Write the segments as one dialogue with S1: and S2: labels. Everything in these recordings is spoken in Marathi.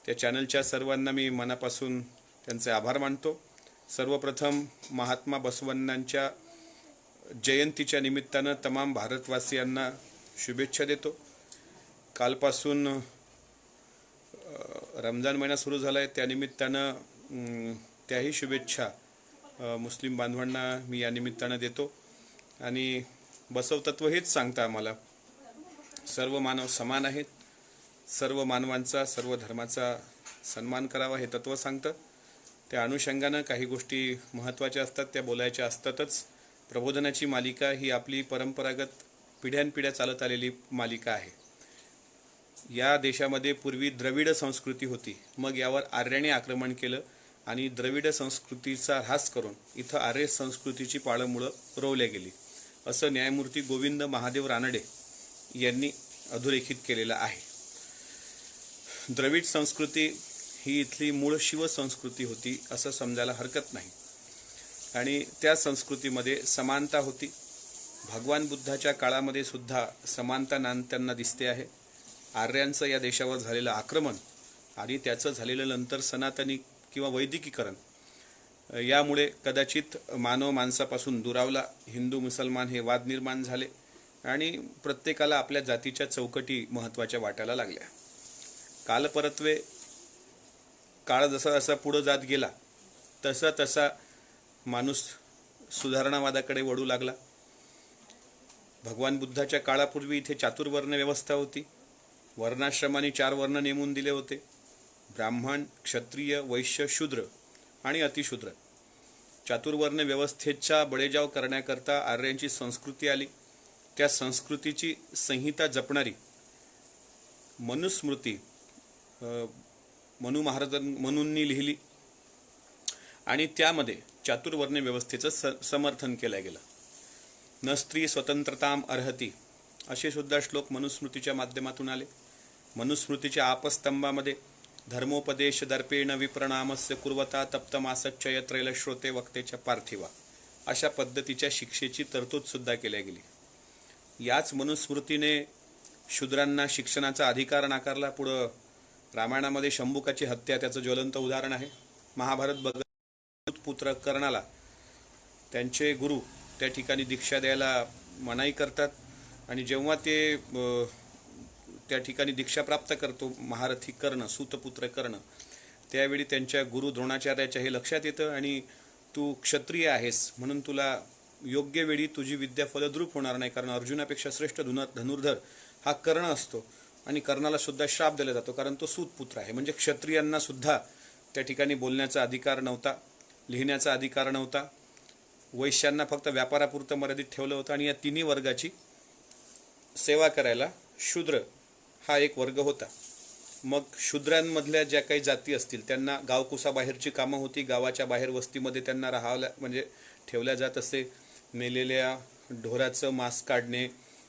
S1: त्या चॅनलच्या सर्वांना मी मनापासून त्यांचे आभार मानतो। सर्वप्रथम महात्मा बसवण्णांच्या जयंतीच्या निमित्तानं तमाम भारतवासियांना शुभेच्छा देतो। कालपासून रमजान महिना सुरू झाला आहे, त्यानिमित्तानं त्याही शुभेच्छा मुस्लिम बांधवांना मी या निमित्तानं देतो। आणि बसव तत्व हेच सांगतं आम्हाला, सर्व मानव समान आहेत, सर्व मानवांचा सर्व धर्माचा सन्मान करावा हे तत्व सांगतं। त्या अनुषंगानं काही गोष्टी महत्त्वाच्या असतात, त्या बोलायच्या असतातच। प्रबोधनाची मालिका ही आपली परंपरागत पिढ्यानपिढ्या चालत आलेली मालिका आहे। या देशामध्ये पूर्वी द्रविड संस्कृती होती, मग यावर आर्याने आक्रमण केलं आणि द्रविड संस्कृतीचा ऱ्हास करून इथं आर्य संस्कृतीची पाळंमुळं रोवल्या गेली, असं न्यायमूर्ती गोविंद महादेव रानडे यांनी अधोरेखित केलेलं आहे। द्रविड संस्कृती ही इथली मूळ शिव संस्कृती होती असं समजायला हरकत नाही, आणि त्या संस्कृतीमध्ये समानता होती। भगवान बुद्धाच्या काळामध्ये सुद्धा समानता नांदताना दिसते आहे। आर्यांचं या देशावर झालेलं आक्रमण आणि त्याचं झालेलं नंतर सनातनी किंवा वैदिकीकरण यामुळे कदाचित मानव माणसापासून दुरावला, हिंदू मुसलमान हे वाद निर्माण झाले आणि प्रत्येकाला आपल्या जातीच्या चौकटी महत्त्वाच्या वाटायला लागल्या। कालपरत्वे काळ जसा जसा पुढे जात गेला तसा तसा माणूस सुधारणावादाकडे वळू लागला। भगवान बुद्धाच्या काळापूर्वी इथे चातुर्वर्ण व्यवस्था होती। वर्णाश्रमाने 4 वर्ण नेमून दिले होते, ब्राह्मण, क्षत्रिय, वैश्य, शूद्र आणि अतिशूद्र। चातुर्वर्ण व्यवस्थेचा बळेजाव करण्याकरता आर्यांची संस्कृती आली। त्या संस्कृतीची संहिता जपणारी मनुस्मृती मनूंनी लिहिली आणि त्यामध्ये चातुर्वर्ण व्यवस्थेचं समर्थन केलं गेलं। न स्त्री स्वतंत्रताम अर्हती असे सुद्धा श्लोक मनुस्मृतीच्या माध्यमातून आले। मनुस्मृतीच्या आपस्तंभामध्ये धर्मोपदेश दर्पेण विप्रणामस्य कुर्वता तप्तमासच्चय त्रैलश्रोते वक्तेच्या पार्थिवा अशा पद्धतीच्या शिक्षेची तरतूद सुद्धा केल्या गेली। याच मनुस्मृतीने शूद्रांना शिक्षणाचा अधिकार नाकारला। पुढं रामायणामध्ये शंभुकाची हत्या त्याचं ज्वलंत उदाहरण आहे। महाभारत बघत पुत्र कर्णाला त्यांचे गुरु त्या ठिकाणी दीक्षा द्यायला मनाई करतात, आणि जेव्हा ते त्या ठिकाणी दीक्षा प्राप्त करतो महारथी कर्ण, सूतपुत्र कर्ण, त्यावेळी त्यांच्या गुरु द्रोणाचार्याच्या हे लक्षात येतं आणि तू क्षत्रिय आहेस म्हणून तुला योग्य वेळी तुझी विद्या फलद्रूप होणार नाही, कारण अर्जुनापेक्षा श्रेष्ठ धनुर्धर हा कर्ण असतो आणि कर्णाला सुद्धा श्राप दिला जातो कारण तो सूतपुत्र आहे। म्हणजे क्षत्रियांना सुद्धा त्या ठिकाणी बोलण्याचा अधिकार नव्हता, लिहिण्याचा अधिकार नव्हता। वैश्यांना फक्त व्यापारापुरतं मर्यादित ठेवलं होतं आणि या तिन्ही वर्गाची सेवा करायला शूद्र हा एक वर्ग होता। मग शूद्रांमधल्या ज्या काही जाती असतील त्यांना गावकुसाबाहेरची कामं होती, गावाच्या बाहेर वस्तीमध्ये त्यांना राहावल्या म्हणजे ठेवल्या जात असे। मेलेल्या ढोराचं मांस काढणे,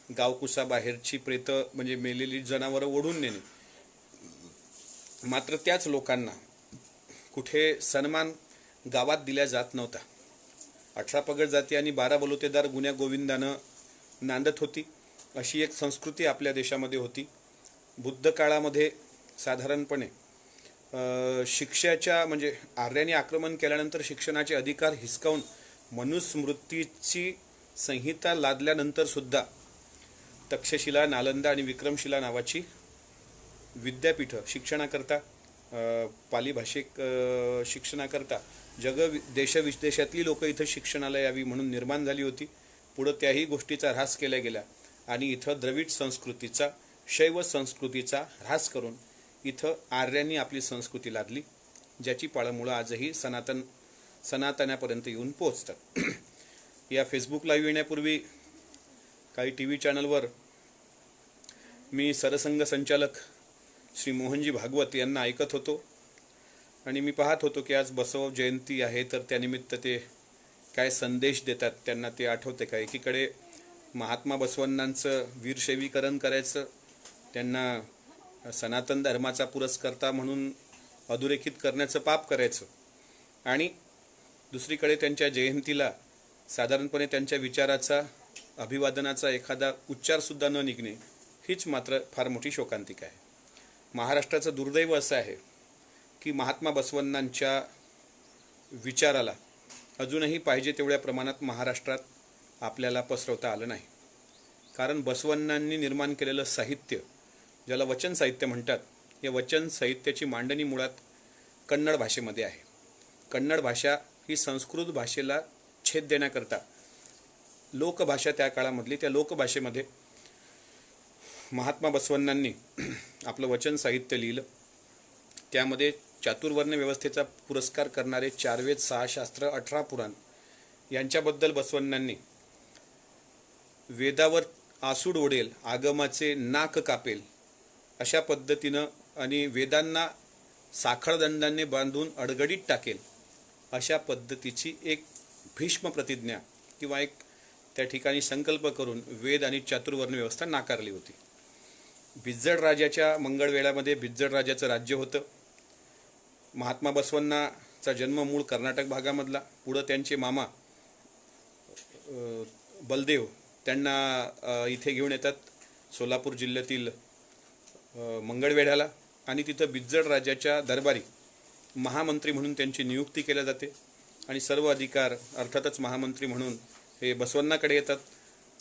S1: गावकुसाबाहेरची प्रेत म्हणजे मेलेली जनावरं ओढून नेणे। मात्र त्याच लोकांना कुठे सन्मान गावात दिला जात नव्हता। 18 पगड जाती आणि 12 बलुतेदार गुण्या गोविंदानं नांदत होती, अशी एक संस्कृती आपल्या देशामध्ये होती। बुद्ध काळामध्ये साधारणपणे शिक्षाच्या म्हणजे आर्यांनी आक्रमण केल्यानंतर शिक्षणाचे अधिकार हिसकावून मनुस्मृतीची संहिता लादल्यानंतर सुद्धा तक्षशिला, नालंदा आणि विक्रमशिला नावाची विद्यापीठं शिक्षणाकरता, पाली भाषिक शिक्षणाकरता देशविदेशातली लोक इथं शिक्षणाला यावी म्हणून निर्माण झाली होती। पुढं त्याही गोष्टीचा ऱ्हास केला गेला आणि इथं द्रविड संस्कृतीचा, शैव संस्कृतीचा ऱ्हास करून इथं आर्यांनी आपली संस्कृती लादली, ज्याची पाळंमुळं आजही सनातन्यापर्यंत येऊन पोहोचतात। या फेसबुक लाईव्ह येण्यापूर्वी काही TV चॅनलवर मी सरसंघ संचालक श्री मोहनजी भागवत यांना ऐकत होतो आणि मी पाहत होतो की आज बसव जयंती आहे, तर त्यानिमित्त ते काय संदेश देतात त्यांना ते आठवते का। एकीकडे महात्मा बसवण्णांचं वीरशैवीकरण करायचं, त्यांना सनातन धर्माचा पुरस्कर्ता म्हणून अधोरेखित करण्याचं पाप करायचं, आणि दुसरीकडे त्यांच्या जयंतीला साधारणपणे त्यांच्या विचाराचा, अभिवादनाचा एखादा उच्चारसुद्धा न निघणे हीच मात्र फार मोठी शोकांतिका आहे। महाराष्ट्राचं दुर्दैव असं आहे की महात्मा बसवण्णांच्या विचाराला अजूनही पाहिजे तेवढ्या प्रमाणात महाराष्ट्रात आपल्याला पसरवता आलं नाही. कारण बसवण्णांनी निर्माण केलेलं साहित्य, ज्याला वचन साहित्य म्हणतात, या वचन साहित्याची मांडणी मुळात कन्नड भाषेमध्ये आहे. कन्नड भाषा ही संस्कृत भाषेला छेद देण्याकरता लोकभाषा त्या काळामधली, त्या लोकभाषेमध्ये महात्मा बसवण्णांनी आपलं वचन साहित्य लिहिलं. त्यामध्ये चातुर्वर्ण व्यवस्थेचा पुरस्कार करणारे 4 वेद, 6 शास्त्र, 18 पुराण यांच्याबद्दल बसवण्णांनी वेदावर आसूड ओढेल, आगमाचे नाक कापेल अशा पद्धतीनं आणि वेदांना साखळदंडाने बांधून अडगडीत टाकेल अशा पद्धतीची एक भीष्म प्रतिज्ञा किंवा एक त्या ठिकाणी संकल्प करून वेद आणि चातुर्वर्ण व्यवस्था नाकारली होती. बिज्जड राजाच्या मंगळवेढ्यामध्ये बिज्जड राजाचं राज्य होतं. महात्मा बसवण्णाचा जन्म मूळ कर्नाटक भागामधला. पुढं त्यांचे मामा बलदेव त्यांना इथे घेऊन येतात सोलापूर जिल्ह्यातील मंगळवेढ्याला आणि तिथं बिज्जड राजाच्या दरबारी महामंत्री म्हणून त्यांची नियुक्ती केल्या जाते आणि सर्व अधिकार अर्थातच महामंत्री म्हणून हे बसवण्णाकडे येतात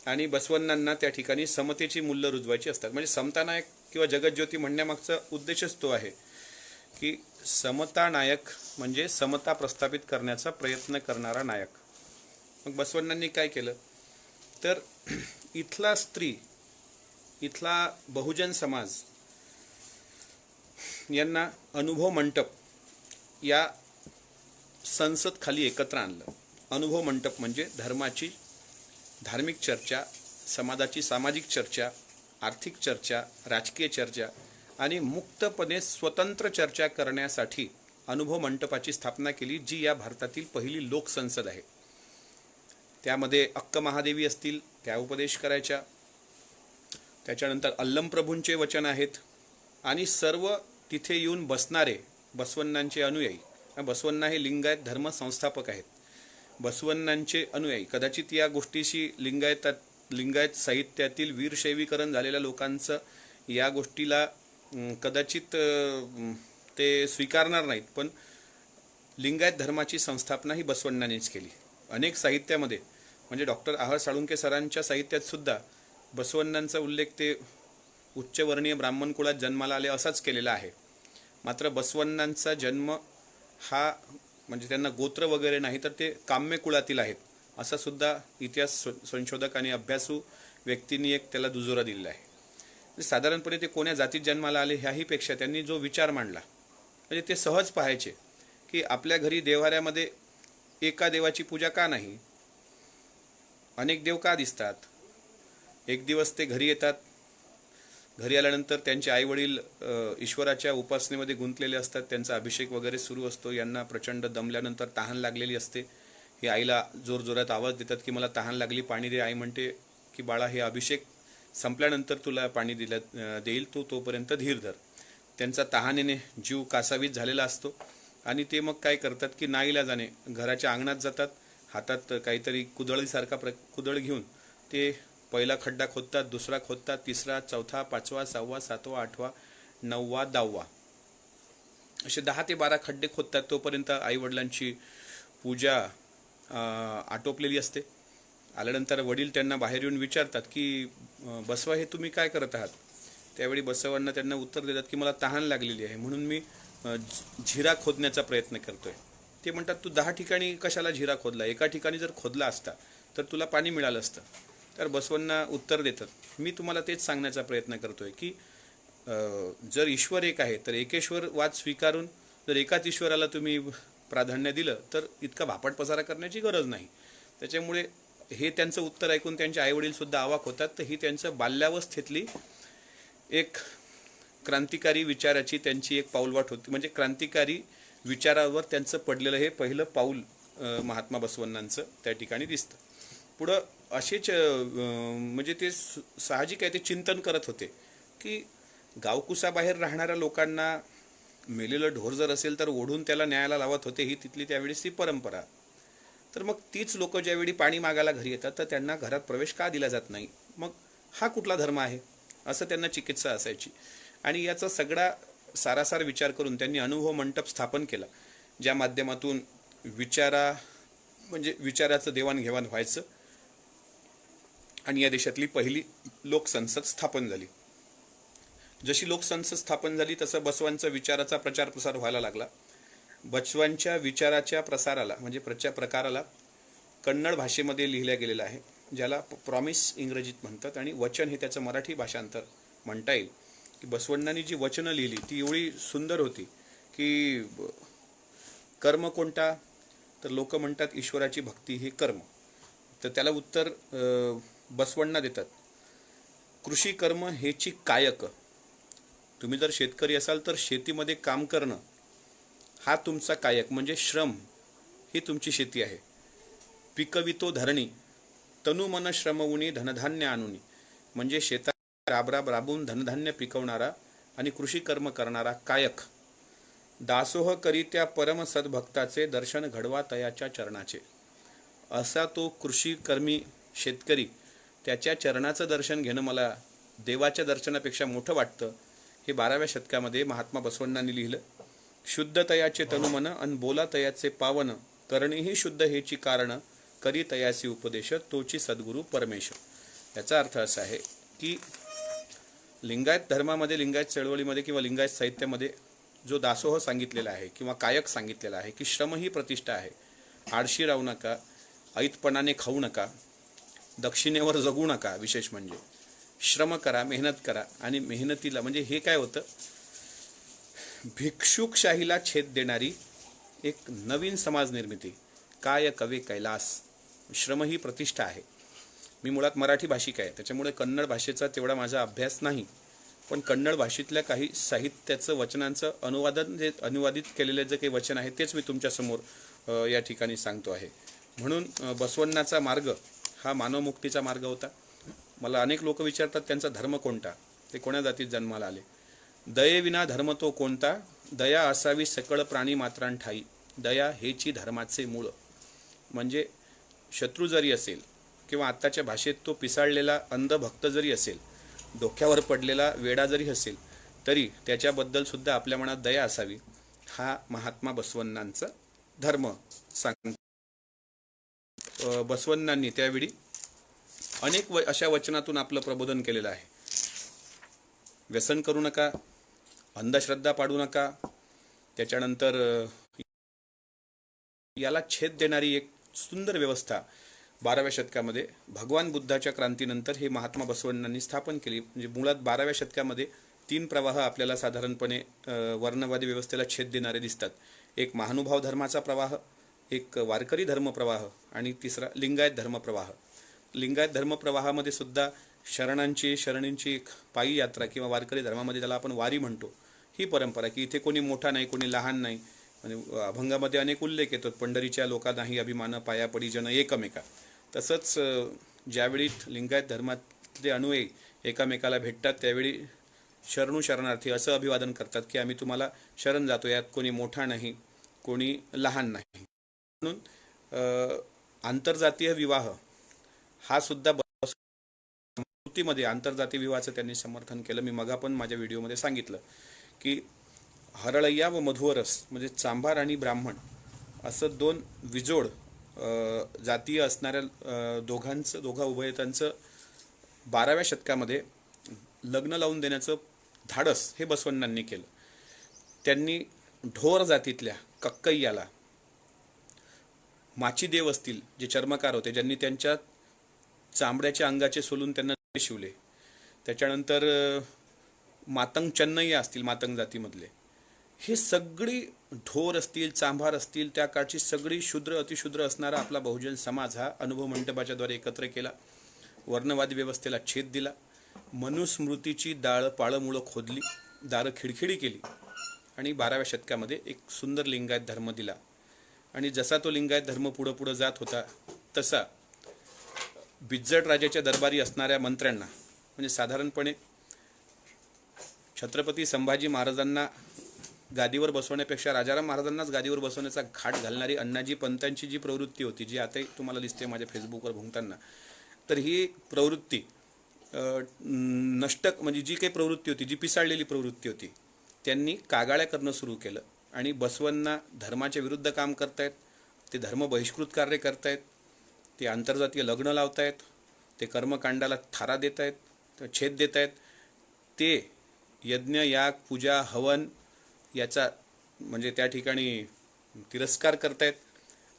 S1: आणि बसवण्णांना त्या ठिकाणी समतेची मूल्य रुजवायची असतात. म्हणजे समता नायक किंवा जगज्योती म्हणण्यामागचा उद्देशच तो आहे की समता नायक म्हणजे समता प्रस्थापित करण्याचा प्रयत्न करणारा नायक. मग बसवण्णांनी काय केलं तर इथला स्त्री, इथला बहुजन समाज यांना अनुभव मंडप या संसद खाली एकत्र आणलं. अनुभव मंडप म्हणजे धर्माची धार्मिक चर्चा, समाजाची सामाजिक चर्चा, आर्थिक चर्चा, राजकीय चर्चा आणि मुक्तपणे स्वतंत्र चर्चा करण्यासाठी अनुभव मंडपाची स्थापना केली, जी या भारतातील पहिली लोकसंसद आहे. त्यामध्ये अक्क महादेवी असतील, त्या उपदेश करायच्या. त्याच्यानंतर अल्लम प्रभूंचे वचन आहेत आणि सर्व तिथे येऊन बसणारे बसवण्णांचे अनुयायी. बसवण्णा हे लिंगायत धर्म संस्थापक आहेत. बसवण्णांचे अनुयायी कदाचित या गोष्टीशी लिंगायत साहित्यातील वीरशैवीकरण झालेल्या लोकांचं या गोष्टीला कदाचित ते स्वीकारणार नाहीत, पण लिंगायत धर्माची संस्थापना ही बसवण्णांनीच केली. अनेक साहित्यामध्ये म्हणजे डॉक्टर आह साळुंके सरांच्या साहित्यात सुद्धा बसवण्णांचा उल्लेख ते उच्चवर्णीय ब्राह्मण कुळात जन्माला आले असाच केलेला आहे. मात्र बसवण्णांचा जन्म हा म्हणजे त्यांना गोत्र वगैरे नाही तर ते काम्य कुळातील आहेत असा सुद्धा इतिहास संशोधक आणि अभ्यासू व्यक्तींनी एक त्याला दुजोरा दिलेला आहे. साधारणपणे ते कोण्या जातीत जन्माला आले ह्याहीपेक्षा त्यांनी जो विचार मांडला म्हणजे ते सहज पाहायचे की आपल्या घरी देव्हाऱ्यामध्ये एका देवाची पूजा का नाही, अनेक देव का दिसतात. एक दिवस ते घरी येतात. घरी आल्यानंतर त्यांचे आईवडील ईश्वराच्या उपासनेमध्ये गुंतलेले असतात. त्यांचा अभिषेक वगैरे सुरू असतो. यांना प्रचंड दमल्यानंतर तहान लागलेली असते. हे आईला जोरजोरात आवाज देतात की मला तहान लागली, पाणी दे. आई म्हणते की बाळा, हे अभिषेक संपल्यानंतर तुला पाणी देईल, तू तोपर्यंत धीर धर. त्यांचा तहानेने जीव कासावीस झालेला असतो आणि ते मग काय करतात की नाईलाजाने घराच्या अंगणात जातात. हातात काहीतरी कुदळीसारखा कुदळ घेऊन ते पहिला खड्डा खोदतात, दुसरा खोदतात, तिसरा, चौथा, 5वा, 6वा, 7वा, 8वा, 9वा, 10वा असे 10 ते 12 खड्डे खोदतात. तोपर्यंत आईवडिलांची पूजा आटोपलेली असते. आल्यानंतर वडील त्यांना बाहेर येऊन विचारतात की बसवा, हे तुम्ही काय करत आहात. त्यावेळी बसवांना त्यांना उत्तर देतात की मला तहान लागलेली आहे म्हणून मी झिरा खोदण्याचा प्रयत्न करतोय. ते म्हणतात तू 10 ठिकाणी कशाला झिरा खोदला, एका ठिकाणी जर खोदला असता तर तुला पाणी मिळालं असतं. तर बसवण्णा उत्तर देतात, मी तुम्हाला तेच सांगण्याचा प्रयत्न करतोय की जर ईश्वर एक आहे तर एकेश्वरवाद स्वीकारून जर एकाच ईश्वराला तुम्ही प्राधान्य दिलं तर इतका भापट पसारा करण्याची गरज नाही. त्याच्यामुळे हे त्यांचं उत्तर ऐकून त्यांचे आईवडील सुद्धा अवाक होतात. तर ही त्यांचं बाल्यावस्थेतली एक क्रांतिकारी विचाराची त्यांची एक पाऊलवाट होती. म्हणजे क्रांतिकारी विचारावर त्यांचं पडलेलं हे पहिलं पाऊल महात्मा बसवण्णांचं त्या ठिकाणी दिसतं. पुढं असेच म्हणजे ते साहजिक आहे, ते चिंतन करत होते की गावकुसाबाहेर राहणाऱ्या लोकांना मेलेलं ढोर जर असेल तर ओढून त्याला न्यायाला लावत होते. ही तिथली त्यावेळेस ती परंपरा. तर मग तीच लोक ज्यावेळी पाणी मागायला घरी येतात तर त्यांना घरात प्रवेश का दिला जात नाही, मग हा कुठला धर्म आहे असं त्यांना चिकित्सा असायची. आणि याचा सगळा सारासार विचार करून त्यांनी अनुभव मंडप स्थापन केला, ज्या माध्यमातून विचाराचं देवाणघेवाण व्हायचं आणि या देशातली पहिली लोकसंसद स्थापन झाली. जशी लोकसंसद स्थापन झाली तसं बसवांचा विचाराचा प्रचार प्रसार व्हायला लागला. बसवांच्या विचाराच्या प्रसाराला म्हणजे प्रकाराला कन्नड भाषेमध्ये लिहिल्या गेलेलं आहे, ज्याला प्रॉमिस इंग्रजीत म्हणतात, आणि वचन हे त्याचं मराठी भाषांतर म्हणता येईल. की बसवण्णांनी जी वचनं लिहिली ती एवढी सुंदर होती की कर्म कोणता, तर लोक म्हणतात ईश्वराची भक्ती हे कर्म. तर त्याला उत्तर बसवण्णा देतात, कृषी कर्म हेची कायक. तुम्ही जर शेतकरी असाल तर शेतीमध्ये काम करणं हा तुमचा कायक म्हणजे श्रम, ही तुमची शेती आहे. पिकवितो धरणी तनु मन श्रमउनी धनधान्य आणुनी, म्हणजे शेतात राबून धनधान्य पिकवणारा आणि कृषी कर्म करणारा कायक. दासोह करीत्या परम सद्भक्ताचे दर्शन घडवा तयाच्या चरणाचे. असा तो कृषी कर्मी शेतकरी, त्याच्या चरणाचं दर्शन घेणं मला देवाच्या दर्शनापेक्षा मोठं वाटतं. हे 12व्या शतकामध्ये महात्मा बसवण्णांनी लिहिलं. शुद्ध तयाचे तनुमन अन बोला तयाचे पावन, करणेही शुद्ध हेची कारण, करी तयासी उपदेश तोची सद्गुरू परमेश. याचा अर्थ असा आहे की लिंगायत धर्मामध्ये, लिंगायत चळवळीमध्ये किंवा लिंगायत साहित्यामध्ये जो दासोह सांगितलेला आहे किंवा कायक सांगितलेला आहे की श्रम ही प्रतिष्ठा आहे. आळशी राहू नका, ऐतपणाने खाऊ नका, दक्षिणेवर जगू नका. विशेष म्हणजे श्रम करा, मेहनत करा. आणि मेहनतीला म्हणजे हे काय होतं, भिक्षुकशाहीला छेद देणारी एक नवीन समाज निर्मिती. काय कवे कैलास. श्रम ही प्रतिष्ठा आहे. मी मुळात मराठी भाषिक आहे, त्याच्यामुळे कन्नड भाषेचा तेवढा माझा अभ्यास नाही, पण कन्नड भाषेतल्या काही साहित्याचं वचनांचं अनुवादित केलेले जे काही वचन आहे तेच मी तुमच्यासमोर या ठिकाणी सांगतो आहे. म्हणून बसवण्णाचा मार्ग हा मानवमुक्तीचा मार्ग होता. मला अनेक लोक विचारतात त्यांचा धर्म कोणता, ते कोण्या जातीत जन्माला आले. दयेविना धर्म तो कोणता, दया असावी सकळ प्राणी मात्रांठाई, दया हेची धर्माचे मूळ. म्हणजे शत्रू जरी असेल किंवा आत्ताच्या भाषेत तो पिसाळलेला अंधभक्त जरी असेल, डोक्यावर पडलेला वेडा जरी असेल, तरी त्याच्याबद्दल सुद्धा आपल्या मनात दया असावी. हा महात्मा बसवण्णांचा धर्म सांगतो. बसवण्णांनी त्यावेळी अनेक अशा वचनातून आपलं प्रबोधन केलेलं आहे. व्यसन करू नका, अंधश्रद्धा पाडू नका. त्याच्यानंतर याला छेद देणारी एक सुंदर व्यवस्था 12व्या शतकामध्ये भगवान बुद्धाच्या क्रांतीनंतर हे महात्मा बसवण्णांनी स्थापन केली. म्हणजे मुळात 12व्या शतकामध्ये 3 प्रवाह आपल्याला साधारणपणे वर्णवादी व्यवस्थेला छेद देणारे दिसतात. एक महानुभाव धर्माचा प्रवाह, एक वारकरी धर्म प्रवाह आणि तिसरा लिंगायत धर्म प्रवाह. लिंगायत धर्म प्रवाहामध्ये सुद्धा शरणींची पायी यात्रा किंवा वारकरी धर्मामध्ये त्याला आपण वारी म्हणतो, ही परंपरा की इथे कोणी मोठा नाही, कोणी लहान नाही. आणि अभंगामध्ये अनेक उल्लेख येतात, पंढरीच्या लोकांनाही अभिमान, पाया पडी जन एकमेका. तसंच ज्यावेळी लिंगायत धर्मातले अनुयायी एकामेकाला भेटतात त्यावेळी शरणार्थी असं अभिवादन करतात की आम्ही तुम्हाला शरण जातो, यात कोणी मोठा नाही, कोणी लहान नाही. म्हणून आंतरजातीय विवाह हा सुद्धा मध्ये आंतरजातीय विवाहाचं त्यांनी समर्थन केलं. मी मगा पण माझ्या व्हिडिओमध्ये सांगितलं की हरळय्या व मधुवरस म्हणजे चांभार आणि ब्राह्मण असं 2 विजोड जातीय असणाऱ्या दोघा उभयतांचं 12व्या शतकामध्ये लग्न लावून देण्याचं धाडस हे बसवण्णांनी केलं. त्यांनी ढोर जातीतल्या कक्कय्याला, माचीदेव असतील जे चर्मकार होते, ज्यांनी त्यांच्या चांबड्याच्या अंगाचे सोलून त्यांना शिवले. त्याच्यानंतर मातंग चन्नय्या असतील मातंग जातीमधले, हे सगळी ढोर असतील, चांभार असतील, त्या काळची सगळी शूद्र अतिशूद्र असणारा आपला बहुजन समाज हा अनुभव मंडपाच्या द्वारे एकत्र केला. वर्णवादी व्यवस्थेला छेद दिला. मनुस्मृतीची पाळमुळं खोदली, दारं खिडखिडी केली आणि 12व्या शतकामध्ये एक सुंदर लिंगायत धर्म दिला. आणि जसा तो लिंगायत धर्म पुढं जात होता तसा बिज्जट राजाच्या दरबारी असणाऱ्या मंत्र्यांना, म्हणजे साधारणपणे छत्रपती संभाजी महाराजांना गादीवर बसवण्यापेक्षा राजाराम महाराजांनाच गादीवर बसवण्याचा घाट घालणारी अण्णाजी पंतांची जी प्रवृत्ती होती, जी आताही तुम्हाला दिसते माझ्या फेसबुकवर भुंकताना, तर ही प्रवृत्ती म्हणजे जी काही प्रवृत्ती होती, जी पिसाळलेली प्रवृत्ती होती, त्यांनी कागाळ्या करणं सुरू केलं आणि बसवांना धर्माच्या विरुद्ध काम करतायत, ते धर्म बहिष्कृत कार्य करतायत, ते आंतरजातीय लग्न लावतायत, ते कर्मकांडाला थारा देत आहेत, छेद देत आहेत, ते यज्ञ याग पूजा हवन याचा म्हणजे त्या ठिकाणी तिरस्कार करतायत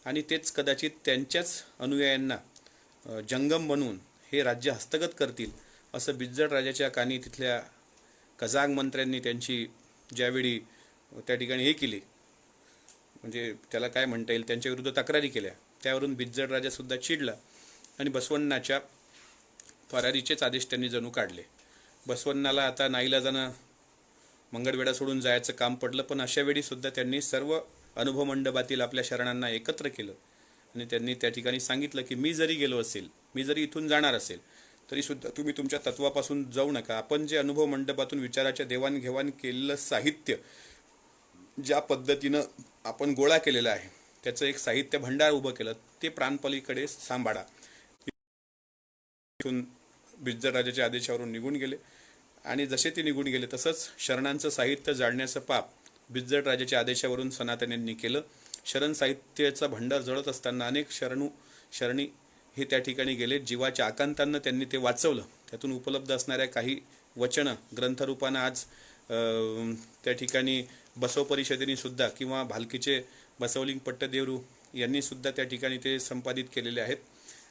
S1: आणि तेच कदाचित त्यांच्याच अनुयायांना जंगम बनवून हे राज्य हस्तगत करतील असं बिज्जळ राजाच्या कानी तिथल्या कझाग मंत्र्यांनी त्यांची ज्यावेळी त्या ठिकाणी हे केली, म्हणजे त्याला काय म्हणता येईल, त्यांच्या विरुद्ध तक्रारी केल्या, त्यावरून बिज्जळ राजासुद्धा चिडला आणि बसवण्णाच्या फरारीचेच आदेश त्यांनी जणू काढले. बसवण्णाला आता नाईलाजानं मंगळवेढा सोडून जायचं काम पडलं, पण अशा वेळी सुद्धा त्यांनी सर्व अनुभव मंडपातील आपल्या शरणांना एकत्र केलं आणि त्यांनी त्या ठिकाणी सांगितलं की मी जरी गेलो असेल, मी जरी इथून जाणार असेल तरी सुद्धा तुम्ही तुमच्या तत्वापासून जाऊ नका. आपण जे अनुभव मंडपातून विचाराच्या देवाणघेवाण केलेलं साहित्य ज्या पद्धतीनं आपण गोळा केलेलं आहे त्याचं एक साहित्य भंडार उभं केलं, ते प्राणपलीकडे सांभाळा. इथून बिज्जळ राजाच्या आदेशावरून निघून गेले आणि जसे ते निघून गेले तसंच शरणांचं साहित्य जाळण्याचं पाप बिज्जळ राजाच्या आदेशावरून सनातन्यांनी केलं. शरण साहित्याचा भंडार जळत असताना अनेक शरणी हे त्या ठिकाणी गेले. जीवाच्या आकांतानं त्यांनी ते वाचवलं. त्यातून उपलब्ध असणाऱ्या काही वचनं ग्रंथरूपानं आज त्या ठिकाणी बसव परिषदेने सुद्धा किंवा भालकीचे बसवलिंग पट्टदेवरू यांनी सुद्धा त्या ठिकाणी ते संपादित केलेले आहेत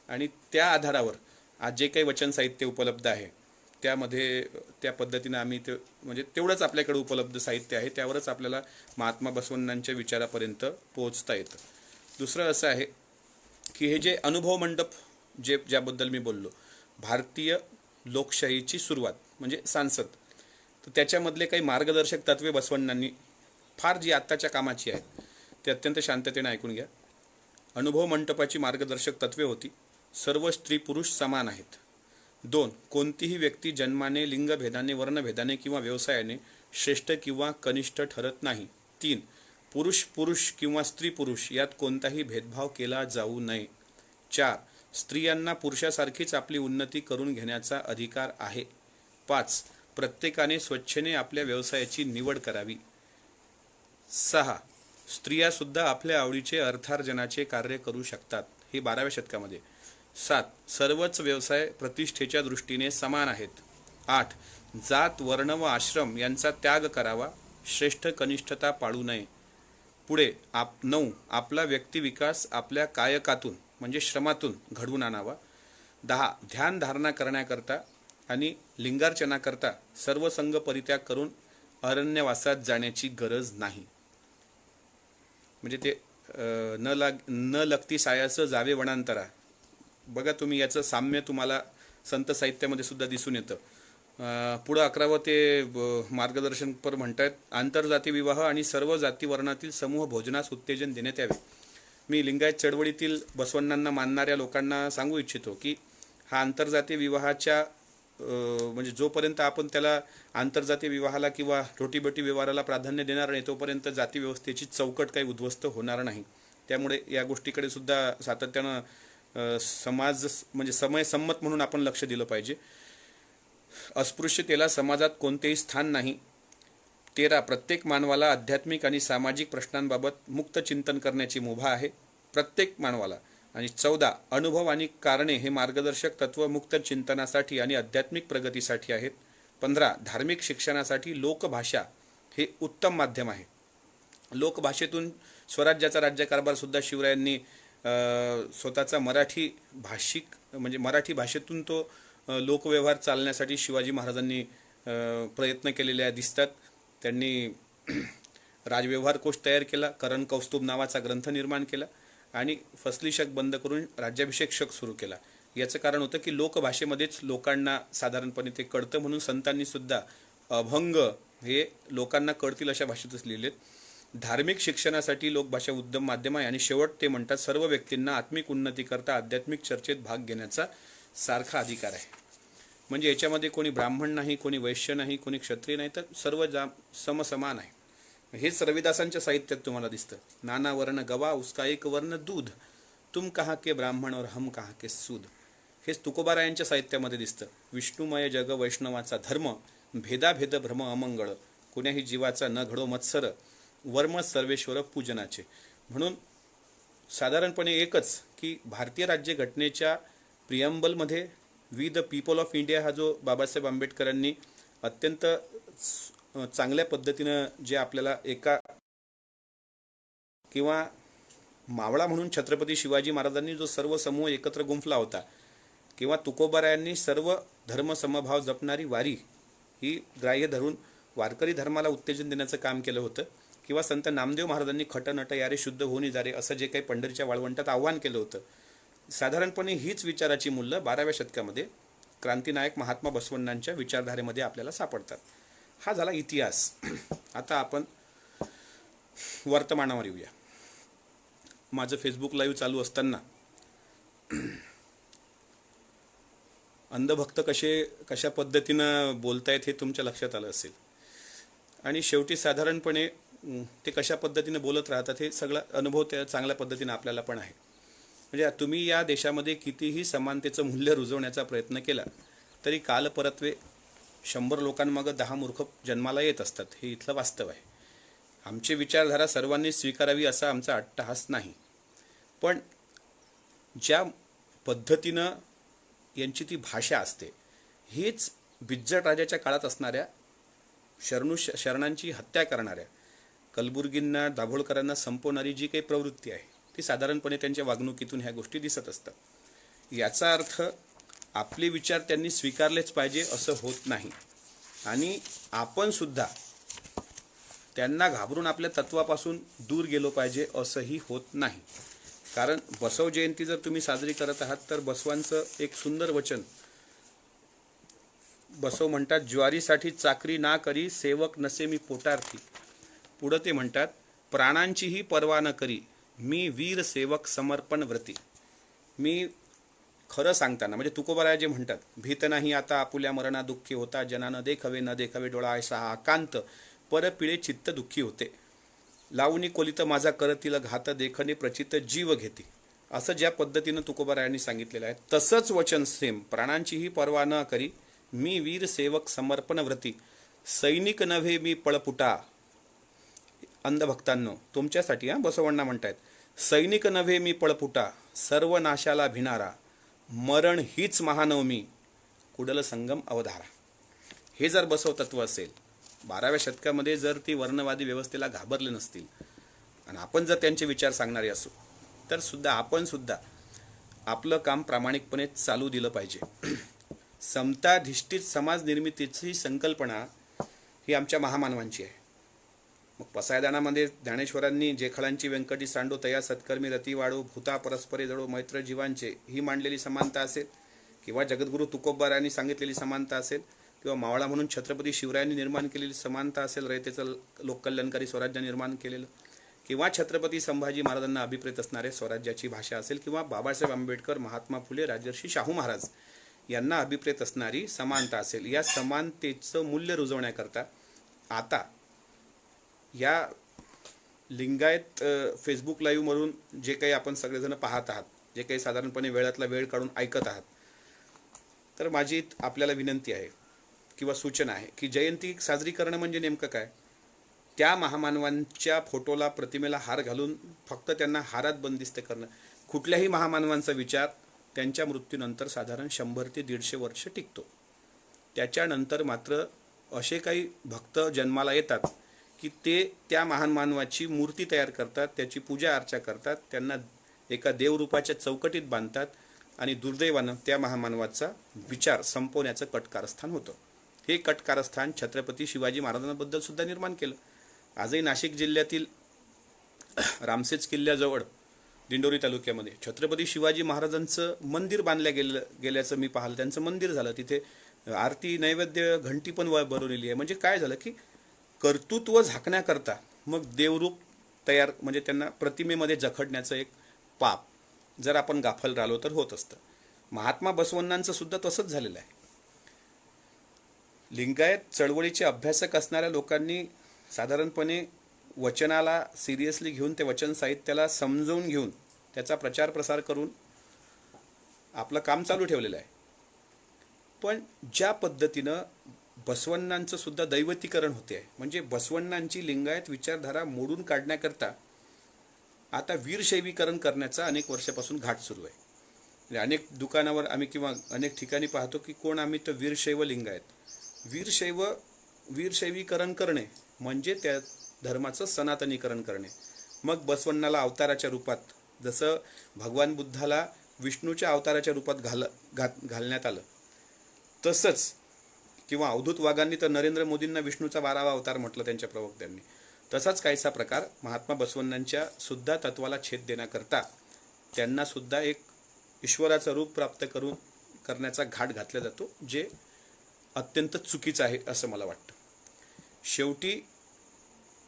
S1: आणि त्या आधारावर आज जे काही वचन साहित्य उपलब्ध आहे त्यामध्ये त्या पद्धतीनं आम्ही ते म्हणजे तेवढंच आपल्याकडे उपलब्ध साहित्य आहे, त्यावरच आपल्याला महात्मा बसवण्णांच्या विचारापर्यंत पोहोचता येतं. दुसरं असं आहे की हे जे अनुभव मंडप ज्याबद्दल मी बोललो, भारतीय लोकशाहीची सुरुवात म्हणजे सांसद, तर त्याच्यामधले काही मार्गदर्शक तत्वे बसवण्णांनी फार जी आत्ताच्या कामाची आहेत ते अत्यंत शांततेने ऐकून घ्या. अनुभव मंडपाची मार्गदर्शक तत्वे होती: सर्व स्त्री पुरुष समान आहेत. 2. कोणतीही व्यक्ती जन्माने, लिंगभेदाने, वर्णभेदाने किंवा व्यवसायाने श्रेष्ठ किंवा कनिष्ठ ठरत नाही. 3. पुरुष पुरुष किंवा स्त्री पुरुष यात कोणताही भेदभाव केला जाऊ नये. 4. स्त्रियांना पुरुषासारखीच आपली उन्नती करून घेण्याचा अधिकार आहे. 5. प्रत्येकाने स्वच्छेने आपल्या व्यवसायाची निवड करावी. 6. स्त्रियासुद्धा आपल्या आवडीचे अर्थार्जनाचे कार्य करू शकतात. हे 12व्या शतकामध्ये. 7. सर्वच व्यवसाय प्रतिष्ठेच्या दृष्टीने समान आहेत. 8. जात वर्ण व आश्रम यांचा त्याग करावा, श्रेष्ठ कनिष्ठता पाळू नये. पुढे 9. आपला व्यक्तिविकास आपल्या कायकातून म्हणजे श्रमातून घडवून आणावा. 10. ध्यान धारणा करण्याकरता आणि लिंगार्चनाकरता सर्व संग परित्याग करून अरण्यवासात जाण्याची गरज नाही. म्हणजे ते न लगती सायाचं जावे वनांतरा. बघा तुम्ही, याचं साम्य तुम्हाला संत साहित्यामध्ये सुद्धा दिसून येतं. पुढं 11वं ते मार्गदर्शनपर म्हणतात, आंतरजाती विवाह आणि सर्व जाती वर्णातील समूह भोजनास उत्तेजन देण्यात यावे. मी लिंगायत चळवळीतील बसवण्णांना मानणाऱ्या लोकांना सांगू इच्छितो की हा आंतरजातीय विवाहाच्या म्हणजे जोपर्यंत आपण त्याला आंतरजातीय विवाहाला किंवा रोटीबेटी व्यवहाराला प्राधान्य देणार नाही तोपर्यंत जाती व्यवस्थेची चौकट काही उद्ध्वस्त होणार नाही. त्यामुळे या गोष्टीकडे सुद्धा सातत्यानं समाज म्हणजे समयसंमत म्हणून आपण लक्ष दिलं पाहिजे. अस्पृश्यतेला समाजात कोणतेही स्थान नाही. 13. प्रत्येक मानवाला आध्यात्मिक आणि सामाजिक प्रश्नांबाबत मुक्त चिंतन करण्याची मुभा आहे, प्रत्येक मानवाला. आणि 14. अनुभव आणि कारणे हे मार्गदर्शक तत्व मुक्त चिंतनासाठी आणि आध्यात्मिक प्रगतीसाठी आहेत. 15. धार्मिक शिक्षणासाठी लोकभाषा हे उत्तम माध्यम आहे. लोकभाषेतून स्वराज्याचा राज्यकारभार सुद्धा शिवरायांनी स्वतःचा मराठी भाषिक म्हणजे मराठी भाषेतून तो लोकव्यवहार चालण्यासाठी शिवाजी महाराजांनी प्रयत्न केलेले दिसतात. त्यांनी राजव्यवहार कोश तयार केला, करण कौस्तुभ नावाचा ग्रंथ निर्माण केला आणि फसली शक बंद करून राज्याभिषेक शक सुरू केला. याचं कारण होतं की लोकभाषेमध्येच लोकांना साधारणपणे ते कळतं, म्हणून संतांनी सुद्धा अभंग हे लोकांना कळतील अशा भाषेतच लिहिलेत. धार्मिक शिक्षणासाठी लोकभाषा उत्तम माध्यम आहे. आणि शेवट ते म्हणतात, सर्व व्यक्तींना आत्मिक उन्नतीकरता आध्यात्मिक चर्चेत भाग घेण्याचा सारखा अधिकार आहे. म्हणजे याच्यामध्ये कोणी ब्राह्मण नाही, कोणी वैश्य नाही, कोणी क्षत्रिय नाही, तर सर्व समसमान आहे. हेच रविदासांच्या साहित्यात तुम्हाला दिसतं. नाना वर्ण गवा उसका एक वर्ण दूध, तुम कहा के ब्राह्मण और हम कहा के सूद. हेच तुकोबारायांच्या साहित्यामध्ये दिसतं. विष्णुमय जग वैष्णवाचा धर्म, भेदाभेद भ्रम अमंगळ, कुण्याही जीवाचा न घडो मत्सर, वर्म सर्वेश्वर पूजनाचे. म्हणून साधारणपणे एकच की भारतीय राज्यघटनेच्या प्रियम्बलमध्ये we the people of India हा जो बाबासाहेब आंबेडकरांनी अत्यंत चांगल्या पद्धतीनं जे आपल्याला एका किंवा मावळा म्हणून छत्रपती शिवाजी महाराजांनी जो सर्व समूह एकत्र गुंफला होता, किंवा तुकोबारायांनी सर्व धर्मसमभाव जपणारी वारी ही ग्राह्य धरून वारकरी धर्माला उत्तेजन देण्याचं काम केलं होतं, किंवा संत नामदेव महाराजांनी खट नट यारे शुद्ध होऊन जारे असं जे काही पंढरीच्या वाळवंटात आव्हान केलं होतं, साधारणपणे हीच विचाराची मूल्य 12व्या शतकामध्ये क्रांतिनायक महात्मा बसवण्णांच्या विचारधारेमध्ये आपल्याला सापडतात. हा झाला इतिहास. आता आपण वर्तमानावर येऊया. माझं फेसबुक लाईव्ह चालू असताना अंधभक्त कशा पद्धतीनं बोलतायत हे तुमच्या लक्षात आलं असेल, आणि शेवटी साधारणपणे ते कशा पद्धतीने बोलत राहतात हे सगळा अनुभव त्या चांगल्या पद्धतीने आपल्याला पण आहे. म्हणजे तुम्ही या देशामध्ये कितीही समानतेचं मूल्य रुजवण्याचा प्रयत्न केला तरी कालपरत्वे 100 लोकांमागं 10 मूर्ख जन्माला येत असतात, हे इथलं वास्तव आहे. आमची विचारधारा सर्वांनी स्वीकारावी असा आमचा अट्टहास नाही, पण ज्या पद्धतीनं यांची ती भाषा असते हीच बिज्जट राजाच्या काळात असणाऱ्या शरणांची हत्या करणाऱ्या कलबुर्गींना, दाभोळकरांना संपवणारी जी काही प्रवृत्ती आहे ती साधारणपणे त्यांच्या वागणुकीतून ह्या गोष्टी दिसत असतात. याचा अर्थ आपले विचार त्यांनी स्वीकारलेच पाहिजे असं होत नाही, आणि आपण सुद्धा त्यांना घाबरून आपल्या तत्वापासून दूर गेलो पाहिजे असंही होत नाही. कारण बसव जयंती जर तुम्ही साजरी करत आहात तर बसवांचं एक सुंदर वचन बसव म्हणतात, ज्वारीसाठी चाकरी ना करी सेवक नसे मी पोटार्थी. पुढं ते म्हणतात, प्राणांचीही पर्वा न करी मी वीर सेवक समर्पण व्रती. मी खरं सांगताना म्हणजे तुकोबाराय जे म्हणतात, भीत नाही आता आपुल्या मरणा दुःखी होता, जना न देखावे न देखावे डोळा ऐसा हा आकांत, पर पिळे चित्त दुःखी होते, लावणी कोलित माझा करतील घात देखणे प्रचित जीव घेते. असं ज्या पद्धतीनं तुकोबारायांनी सांगितलेलं आहे तसंच वचन सेम, प्राणांचीही पर्वा न करी मी वीर सेवक समर्पण व्रती, सैनिक नव्हे मी पळपुटा. अंधभक्तांनो तुमच्यासाठी बसवण्णा म्हणतायत, सैनिक नव्हे मी पळपुटा, सर्व नाशाला भिनारा, मरण हीच महानवमी, कुडल संगम अवधारा. हे जर बसव तत्व असेल, 12व्या शतकामध्ये जर ती वर्णवादी व्यवस्थेला घाबरले नसतील आणि आपण जर त्यांचे विचार सांगणारे असू तर सुद्धा आपण सुद्धा आपलं काम प्रामाणिकपणे चालू दिलं पाहिजे. समताधिष्ठित समाज निर्मितीची संकल्पना ही आमच्या महामानवांची आहे. मग पसायदानामध्ये ज्ञानेश्वरांनी जेखळांची व्यंकटी सांडो तया सत्कर्मी रती वाढो, भूता परस्परे जडो मैत्र जीवांचे ही मांडलेली समानता असेल, किंवा जगद्गुरू तुकोबारायांनी सांगितलेली समानता असेल, किंवा मावळा म्हणून छत्रपती शिवरायांनी निर्माण केलेली समानता असेल, रयतेचं लोककल्याणकारी स्वराज्य निर्माण केलेलं, किंवा छत्रपती संभाजी महाराजांना अभिप्रेत असणारे स्वराज्याची भाषा असेल, किंवा बाबासाहेब आंबेडकर, महात्मा फुले, राजर्षी शाहू महाराज यांना अभिप्रेत असणारी समानता असेल. या समानतेचं मूल्य रुजवण्याकरता आता या लिंगायत फेसबुक लाईव्हमधून जे काही आपण सगळेजण पाहत आहात, जे काही साधारणपणे वेळातला वेळ काढून ऐकत आहात, तर माझी आपल्याला विनंती आहे किंवा सूचना आहे की जयंती साजरी करणं म्हणजे नेमकं काय? त्या महामानवांच्या फोटोला, प्रतिमेला हार घालून फक्त त्यांना हारात बंदिस्त करणं. कुठल्याही महामानवांचा विचार त्यांच्या मृत्यूनंतर साधारण 100 ते 150 वर्ष टिकतो. त्याच्यानंतर मात्र असे काही भक्त जन्माला येतात की ते त्या महान मानवाची मूर्ती तयार करतात, त्याची पूजा अर्चा करतात, त्यांना एका देवरूपाच्या चौकटीत बांधतात आणि दुर्दैवानं त्या महामानवाचा विचार संपवण्याचं कटकारस्थान होतं. हे कटकारस्थान छत्रपती शिवाजी महाराजांबद्दल सुद्धा निर्माण केलं. आजही नाशिक जिल्ह्यातील रामसेज किल्ल्याजवळ दिंडोरी तालुक्यामध्ये छत्रपती शिवाजी महाराजांचं मंदिर बांधल्या गेल्याचं मी पाहिलं. त्यांचं मंदिर झालं, तिथे आरती नैवेद्य घंटी पण बनवलेली आहे. म्हणजे काय झालं की कर्तृत्व झाकण्याकरता मग देवरूप तयार, म्हणजे त्यांना प्रतिमेमध्ये जखडण्याचं एक पाप जर आपण गाफल राहिलो तर होत असतं. महात्मा बसवण्णांचं सुद्धा तसंच झालेलं आहे. लिंगायत चळवळीचे अभ्यासक असणाऱ्या लोकांनी साधारणपणे वचनाला सिरियसली घेऊन, ते वचन साहित्याला समजवून घेऊन त्याचा प्रचार प्रसार करून आपलं काम चालू ठेवलेलं आहे. पण ज्या पद्धतीनं बसवण्णांचं सुद्धा दैवतीकरण होते आहे. म्हणजे बसवण्णांची लिंगायत विचारधारा मोडून काढण्याकरता आता वीरशैवीकरण करण्याचा अनेक वर्षापासून घाट सुरू आहे. म्हणजे अनेक दुकानावर आम्ही किंवा अनेक ठिकाणी पाहतो की कोण आम्ही तर वीरशैव लिंगायत. वीरशैवीकरण करणे म्हणजे त्या धर्माचं सनातनीकरण करणे. मग बसवण्णाला अवताराच्या रूपात, जसं भगवान बुद्धाला विष्णूच्या अवताराच्या रूपात घालण्यात आलं, तसंच किंवा अवधूत वाघांनी तर नरेंद्र मोदींना विष्णूचा 12वा अवतार म्हटलं त्यांच्या प्रवक्त्यांनी. तसाच काहीसा प्रकार महात्मा बसवण्णांच्या सुद्धा तत्वाला छेद देण्याकरता त्यांना सुद्धा एक ईश्वराचं रूप प्राप्त करण्याचा घाट घातला जातो, जे अत्यंत चुकीचं आहे असं मला वाटतं. शेवटी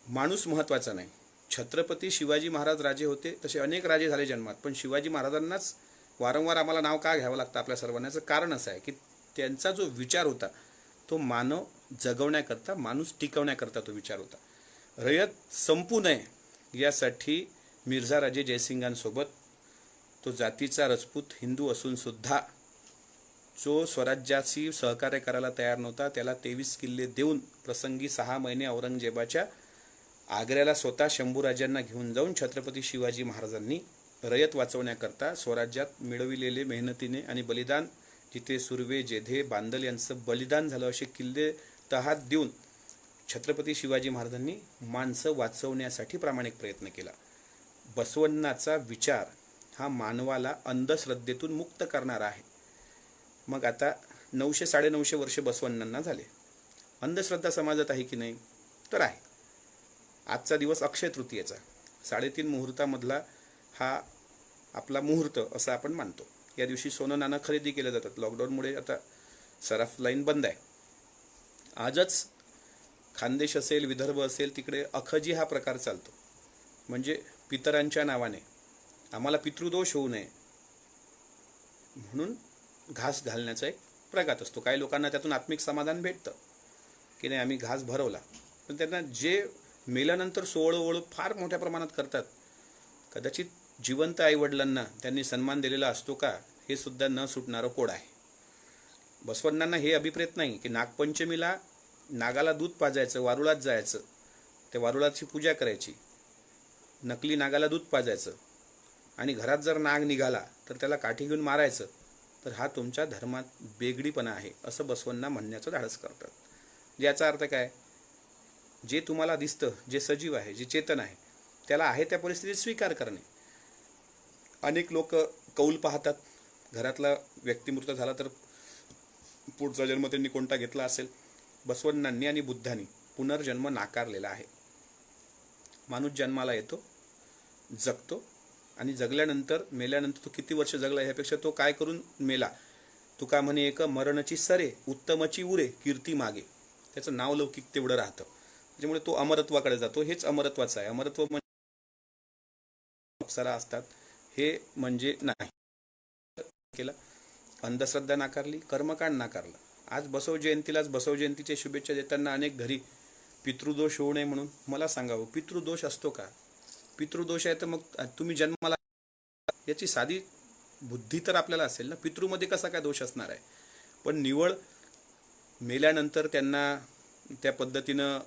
S1: माणूस महत्त्वाचा नाही. छत्रपती शिवाजी महाराज राजे होते, तसे अनेक राजे झाले जन्मात, पण शिवाजी महाराजांनाच वारंवार आम्हाला नाव का घ्यावं लागतं आपल्या सर्वांना? याचं कारण असं आहे की त्यांचा जो विचार होता तो मानव जगवण्याकरता, माणूस टिकवण्याकरता तो विचार होता. रयत संपू नये यासाठी मिर्झा राजे जयसिंगांसोबत तो जातीचा राजपूत हिंदू असून सुद्धा जो स्वराज्याशी सहकार्य करायला तयार नव्हता, त्याला 23 किल्ले देऊन प्रसंगी 6 महिने औरंगजेबाच्या आग्र्याला स्वतः शंभूराजांना घेऊन जाऊन छत्रपती शिवाजी महाराजांनी रयत वाचवण्याकरता स्वराज्यात मिळविलेले मेहनतीने आणि बलिदान, जिथे सुर्वे, जेधे, बांदल यांचं बलिदान झालं, असे किल्ले तहात देऊन छत्रपती शिवाजी महाराजांनी माणसं वाचवण्यासाठी प्रामाणिक प्रयत्न केला. बसवण्णाचा विचार हा मानवाला अंधश्रद्धेतून मुक्त करणारा आहे. मग आता 900-950 वर्ष बसवण्णांना झाले. अंधश्रद्धा समाजात आहे की नाही? तर आहे. आजचा दिवस अक्षय तृतीयेचा, 3:30 मुहूर्तामधला हा आपला मुहूर्त असं आपण मानतो. या दिवशी सोनं नाणं खरेदी केलं जातात. लॉकडाऊनमुळे आता सराफ लाईन बंद आहे. आजच खानदेश असेल, विदर्भ असेल, तिकडे अखजी हा प्रकार चालतो. म्हणजे पितरांच्या नावाने आम्हाला पितृदोष होऊ नये म्हणून घास घालण्याचा एक प्रघात असतो. काही लोकांना त्यातून आत्मिक समाधान भेटतं की नाही, आम्ही घास भरवला. पण त्यांना जे मेल्यानंतर सोहळं फार मोठ्या प्रमाणात करतात. कदाचित जिवंत आईवडिलांना त्यांनी सन्मान दिलेला असतो का, हे सुद्धा न सुटणारं कोड आहे. बसवण्णांना हे अभिप्रेत नाही की नागपंचमीला नागाला दूध पाजायचं, वारुळात जायचं, त्या वारुळाची पूजा करायची, नकली नागाला दूध पाजायचं आणि घरात जर नाग निघाला तर त्याला काठी घेऊन मारायचं, तर हा तुमच्या धर्मात बेगडीपणा आहे असं बसवण्णा म्हणण्याचं धाडस करतात. याचा अर्थ काय? जे तुम्हाला दिसतं, जे सजीव आहे, जे चेतन आहे, त्याला आहे त्या परिस्थितीत स्वीकार करणे. अनेक लोक कौल पाहतात, घरातला व्यक्ती मृत झाला तर पुढचा जन्म त्यांनी कोणता घेतला असेल. बसवण्णांनी आणि बुद्धांनी पुनर्जन्म नाकारलेला आहे. माणूस जन्माला येतो, जगतो आणि जगल्यानंतर, मेल्यानंतर तो किती वर्ष जगला ह्यापेक्षा तो काय करून मेला. तुका म्हणे एक मरणची सरे, उत्तमची उरे, कीर्ती मागे. त्याचं नाव लौकिक तेवढं राहतं. त्याच्यामुळे तो अमरत्वाकडे जातो. हेच अमरत्वाचं आहे. अमरत्व म्हणजे अप्सरा असतात हे म्हणजे नाही. केला, अंधश्रद्धा नाकारली, कर्मकांड नाकारलं. आज बसव जयंतीलाच बसव जयंतीच्या शुभेच्छा देताना अनेक घरी पितृदोष होऊ नये म्हणून. मला सांगावं, पितृदोष असतो का? पितृदोष आहे तर मग तुम्ही जन्माला, याची साधी बुद्धी तर आपल्याला असेल ना. पितृमध्ये कसा काय दोष असणार आहे? पण निवळ मेल्यानंतर त्यांना त्या पद्धतीनं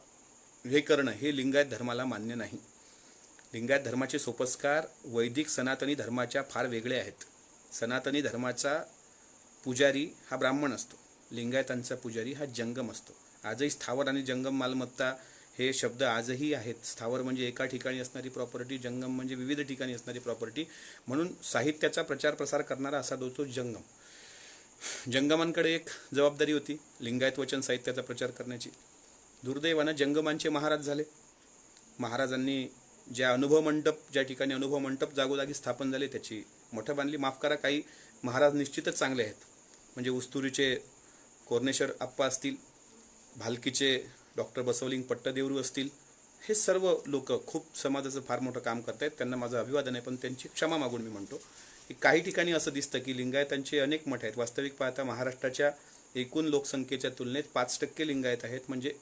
S1: हे करणं, हे लिंगायत धर्माला मान्य नाही. लिंगायत धर्माचे सोपस्कार वैदिक सनातनी धर्माच्या फार वेगळे आहेत. सनातनी धर्माचा पुजारी हा ब्राह्मण असतो, लिंगायतांचा पुजारी हा जंगम असतो. आजही स्थावर आणि जंगम मालमत्ता हे शब्द आजही आहेत. स्थावर म्हणजे एका ठिकाणी असणारी प्रॉपर्टी, जंगम म्हणजे विविध ठिकाणी असणारी प्रॉपर्टी. म्हणून साहित्याचा प्रचार प्रसार करणारा असा तो जंगम. जंगमांकडे एक जबाबदारी होती लिंगायत वचन साहित्याचा प्रचार करण्याची. दुर्दैवानं जंगमांचे महाराज झाले. महाराजांनी ज्या अनुभव मंडप, ज्या ठिकाणी अनुभव मंडप जागोजागी स्थापन झाले त्याची मोठं बांधली. माफ करा, काही महाराज निश्चितच चांगले आहेत. म्हणजे उस्तुरीचे कोरणेश्वर आप्पा असतील, भालकीचे डॉक्टर बसवलिंग पट्टदेवरू असतील, हे सर्व लोक खूप समाजाचं फार मोठं काम करत आहेत. त्यांना माझं अभिवादन आहे. पण त्यांची क्षमा मागून मी म्हणतो की काही ठिकाणी असं दिसतं की लिंगायतांचे अनेक मठ आहेत. वास्तविक पाहता महाराष्ट्राच्या एकूण लोकसंख्येच्या तुलनेत 5% लिंगायत आहेत. म्हणजे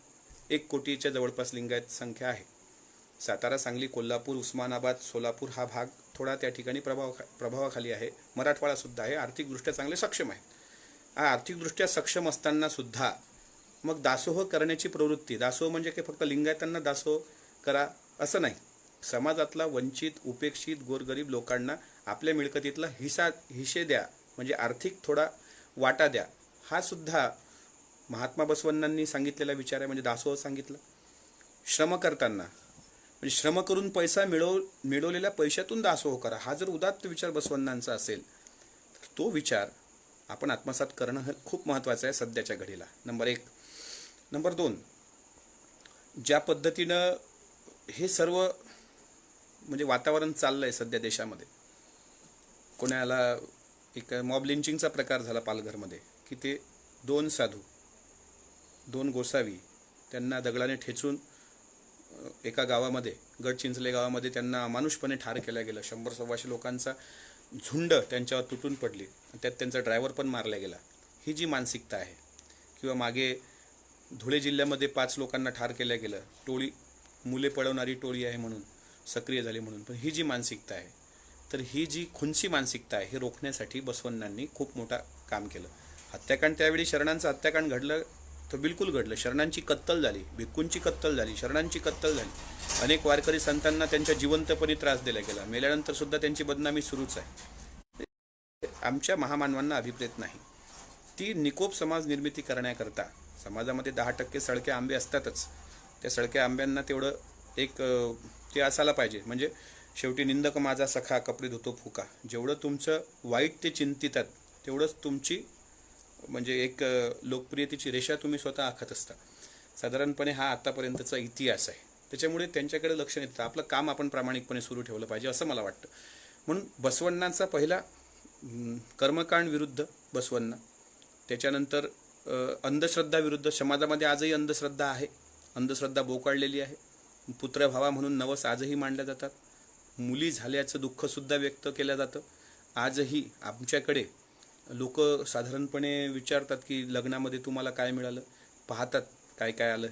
S1: 1 कोटीच्या जवळपास लिंगायत संख्या आहे. सातारा, सांगली, कोल्हापूर, उस्मानाबाद, सोलापूर हा भाग थोडा त्या ठिकाणी प्रभावाखाली आहे. मराठवाडा सुद्धा आहे. आर्थिकदृष्ट्या चांगले सक्षम आहेत. आर्थिकदृष्ट्या सक्षम असताना सुद्धा मग दासोह करण्याची प्रवृत्ती, दासोह म्हणजे काही फक्त लिंगायतांना दासोह करा असं नाही, समाजातला वंचित उपेक्षित गोरगरीब लोकांना आपल्या मिळकतीतला हिस्से द्या, म्हणजे आर्थिक थोडा वाटा द्या, हा सुद्धा महात्मा बसवण्णांनी सांगितलेला विचार आहे. म्हणजे दासोह सांगितलं. श्रम करताना म्हणजे श्रम करून पैसा मिळवलेल्या पैशातून दासोह करा, हा जर उदात्त विचार बसवण्णांचा असेल तर तो विचार आपण आत्मसात करणं हे खूप महत्त्वाचं आहे सध्याच्या घडीला. नंबर 1. नंबर 2, ज्या पद्धतीनं हे सर्व म्हणजे वातावरण चाललंय सध्या देशामध्ये, कोणाला एक मॉब लिंचिंगचा प्रकार झाला पालघरमध्ये, की ते 2 साधू 2 गोसावी त्यांना दगडाने ठेचून एका गावामध्ये, गडचिंचले गावामध्ये त्यांना अमानुषपणे ठार केलं गेलं. 100-125 लोकांचा झुंड त्यांच्यावर तुटून पडली, त्यात त्यांचा ड्रायव्हर पण मारला गेला. ही जी मानसिकता आहे, किंवा मागे धुळे जिल्ह्यामध्ये 5 लोकांना ठार केलं गेलं, टोळी मुले पळवणारी टोळी आहे म्हणून सक्रिय झाली म्हणून. पण ही जी मानसिकता आहे, तर ही जी खुनसी मानसिकता आहे, हे रोखण्यासाठी बसवण्णांनी खूप मोठा काम केलं. हत्याकांड त्यावेळी शरणांचं हत्याकांड घडलं तर बिलकुल घडलं. शरणांची कत्तल झाली, भिक्खूंची कत्तल झाली, शरणांची कत्तल झाली. अनेक वारकरी संतांना त्यांच्या जिवंतपणी त्रास दिला गेला. मेल्यानंतर सुद्धा त्यांची बदनामी सुरूच आहे. आमच्या महामानवांना अभिप्रेत नाही. ती निकोप समाज निर्मिती करण्याकरता समाजामध्ये 10% सळके आंबे असतातच. त्या सळक्या आंब्यांना तेवढं एक ते असायला पाहिजे. म्हणजे शेवटी निंदक माझा सखा कपडे धुतो फुका, जेवढं तुमचं वाईट ते चिंतितात तेवढंच तुमची म्हणजे एक लोकप्रियतेची रेषा तुम्ही स्वतः आखत असता. साधारणपणे हा आतापर्यंतचा इतिहास आहे. त्याच्यामुळे त्यांच्याकडे लक्ष नाही. आपलं काम आपण प्रामाणिकपणे सुरू ठेवलं पाहिजे असं मला वाटतं. म्हणून बसवण्णांचा पहिला कर्मकांड विरुद्ध बसवण्णा, त्याच्यानंतर अंधश्रद्धा विरुद्ध. समाजामध्ये आजही अंधश्रद्धा आहे, अंधश्रद्धा बोकाळलेली आहे. पुत्रभावा म्हणून नवस आजही मांडल्या जातात. मुली झाल्याचं दुःखसुद्धा व्यक्त केलं जातं. आजही आमच्याकडे लोक साधारणपणे विचारतात की लग्नामध्ये तुम्हाला काय मिळालं, पाहतात काय काय आलं.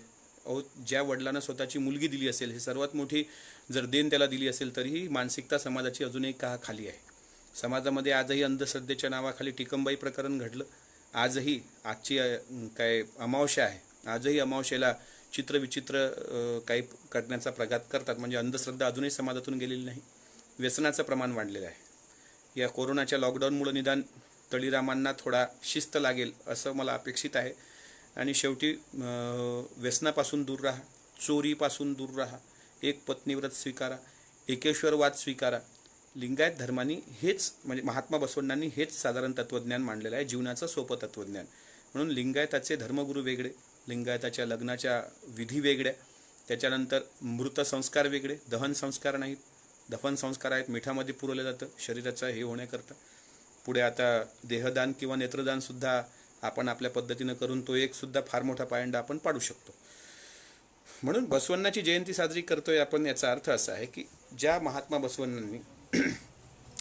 S1: अहो, ज्या वडिलांना स्वतःची मुलगी दिली असेल, हे सर्वात मोठी जर देण त्याला दिली असेल, तरीही मानसिकता समाजाची अजूनही का खाली आहे. समाजामध्ये आजही अंधश्रद्धेच्या नावाखाली टिकंबाई प्रकरण घडलं. आजही आजची काय अमावस्या आहे, आजही अमावस्येला चित्रविचित्र काही करण्याचा प्रघात करतात. म्हणजे अंधश्रद्धा अजूनही समाजातून गेलेली नाही. व्यसनाचं प्रमाण वाढलेलं आहे. या कोरोनाच्या लॉकडाऊनमुळे निदान तळीरामांना थोडा शिस्त लागेल असं मला अपेक्षित आहे. आणि शेवटी व्यसनापासून दूर राहा, चोरीपासून दूर राहा, एक पत्नीव्रत स्वीकारा, एकेश्वरवाद स्वीकारा. लिंगायत धर्मानी हेच म्हणजे महात्मा बसवण्णांनी हेच साधारण तत्त्वज्ञान मांडलेलं आहे, जीवनाचं सोपं तत्त्वज्ञान. म्हणून लिंगायताचे धर्मगुरू वेगळे, लिंगायताच्या लग्नाच्या विधी वेगळ्या, त्याच्यानंतर मृत संस्कार वेगळे, दहन संस्कार नाहीत. दफन संस्कार आहेत, मिठामध्ये पुरवलं जातं शरीराचं हे होण्याकरता. पुढे आता देहदान किंवा नेत्रदानसुद्धा आपण आपल्या पद्धतीनं करून तो एक सुद्धा फार मोठा पायंडा आपण पाडू शकतो. म्हणून बसवण्णाची जयंती साजरी करतोय आपण, याचा अर्थ असा आहे की ज्या महात्मा बसवण्णांनी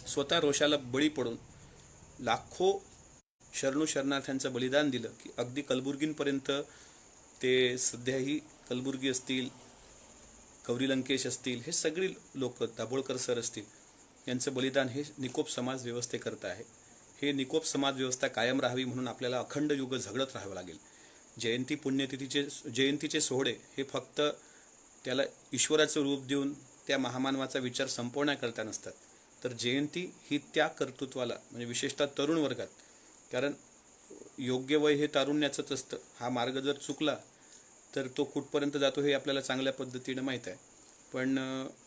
S1: स्वतः रोषाला बळी पडून लाखो शरणू शरणार्थ्यांचं बलिदान दिलं, की अगदी कलबुर्गींपर्यंत ते सध्याही कलबुर्गी असतील, गौरी लंकेश असतील, हे सगळी लोक, दाभोळकर सर असतील, यांचं बलिदान हे निकोप समाज व्यवस्थेकरता आहे. हे निकोप समाज व्यवस्था कायम राहावी म्हणून आपल्याला अखंड युग झगडत राहावं लागेल. जयंती पुण्यतिथीचे जयंतीचे सोहळे हे फक्त त्याला ईश्वराचं रूप देऊन त्या महामानवाचा विचार संपवण्याकरता नसतात, तर जयंती ही त्या कर्तृत्वाला म्हणजे विशेषतः तरुण वर्गात, कारण योग्य वय हे तारुण्याचंच असतं. हा मार्ग जर चुकला तर तो कुठपर्यंत जातो हे आपल्याला चांगल्या पद्धतीनं माहीत आहे. पण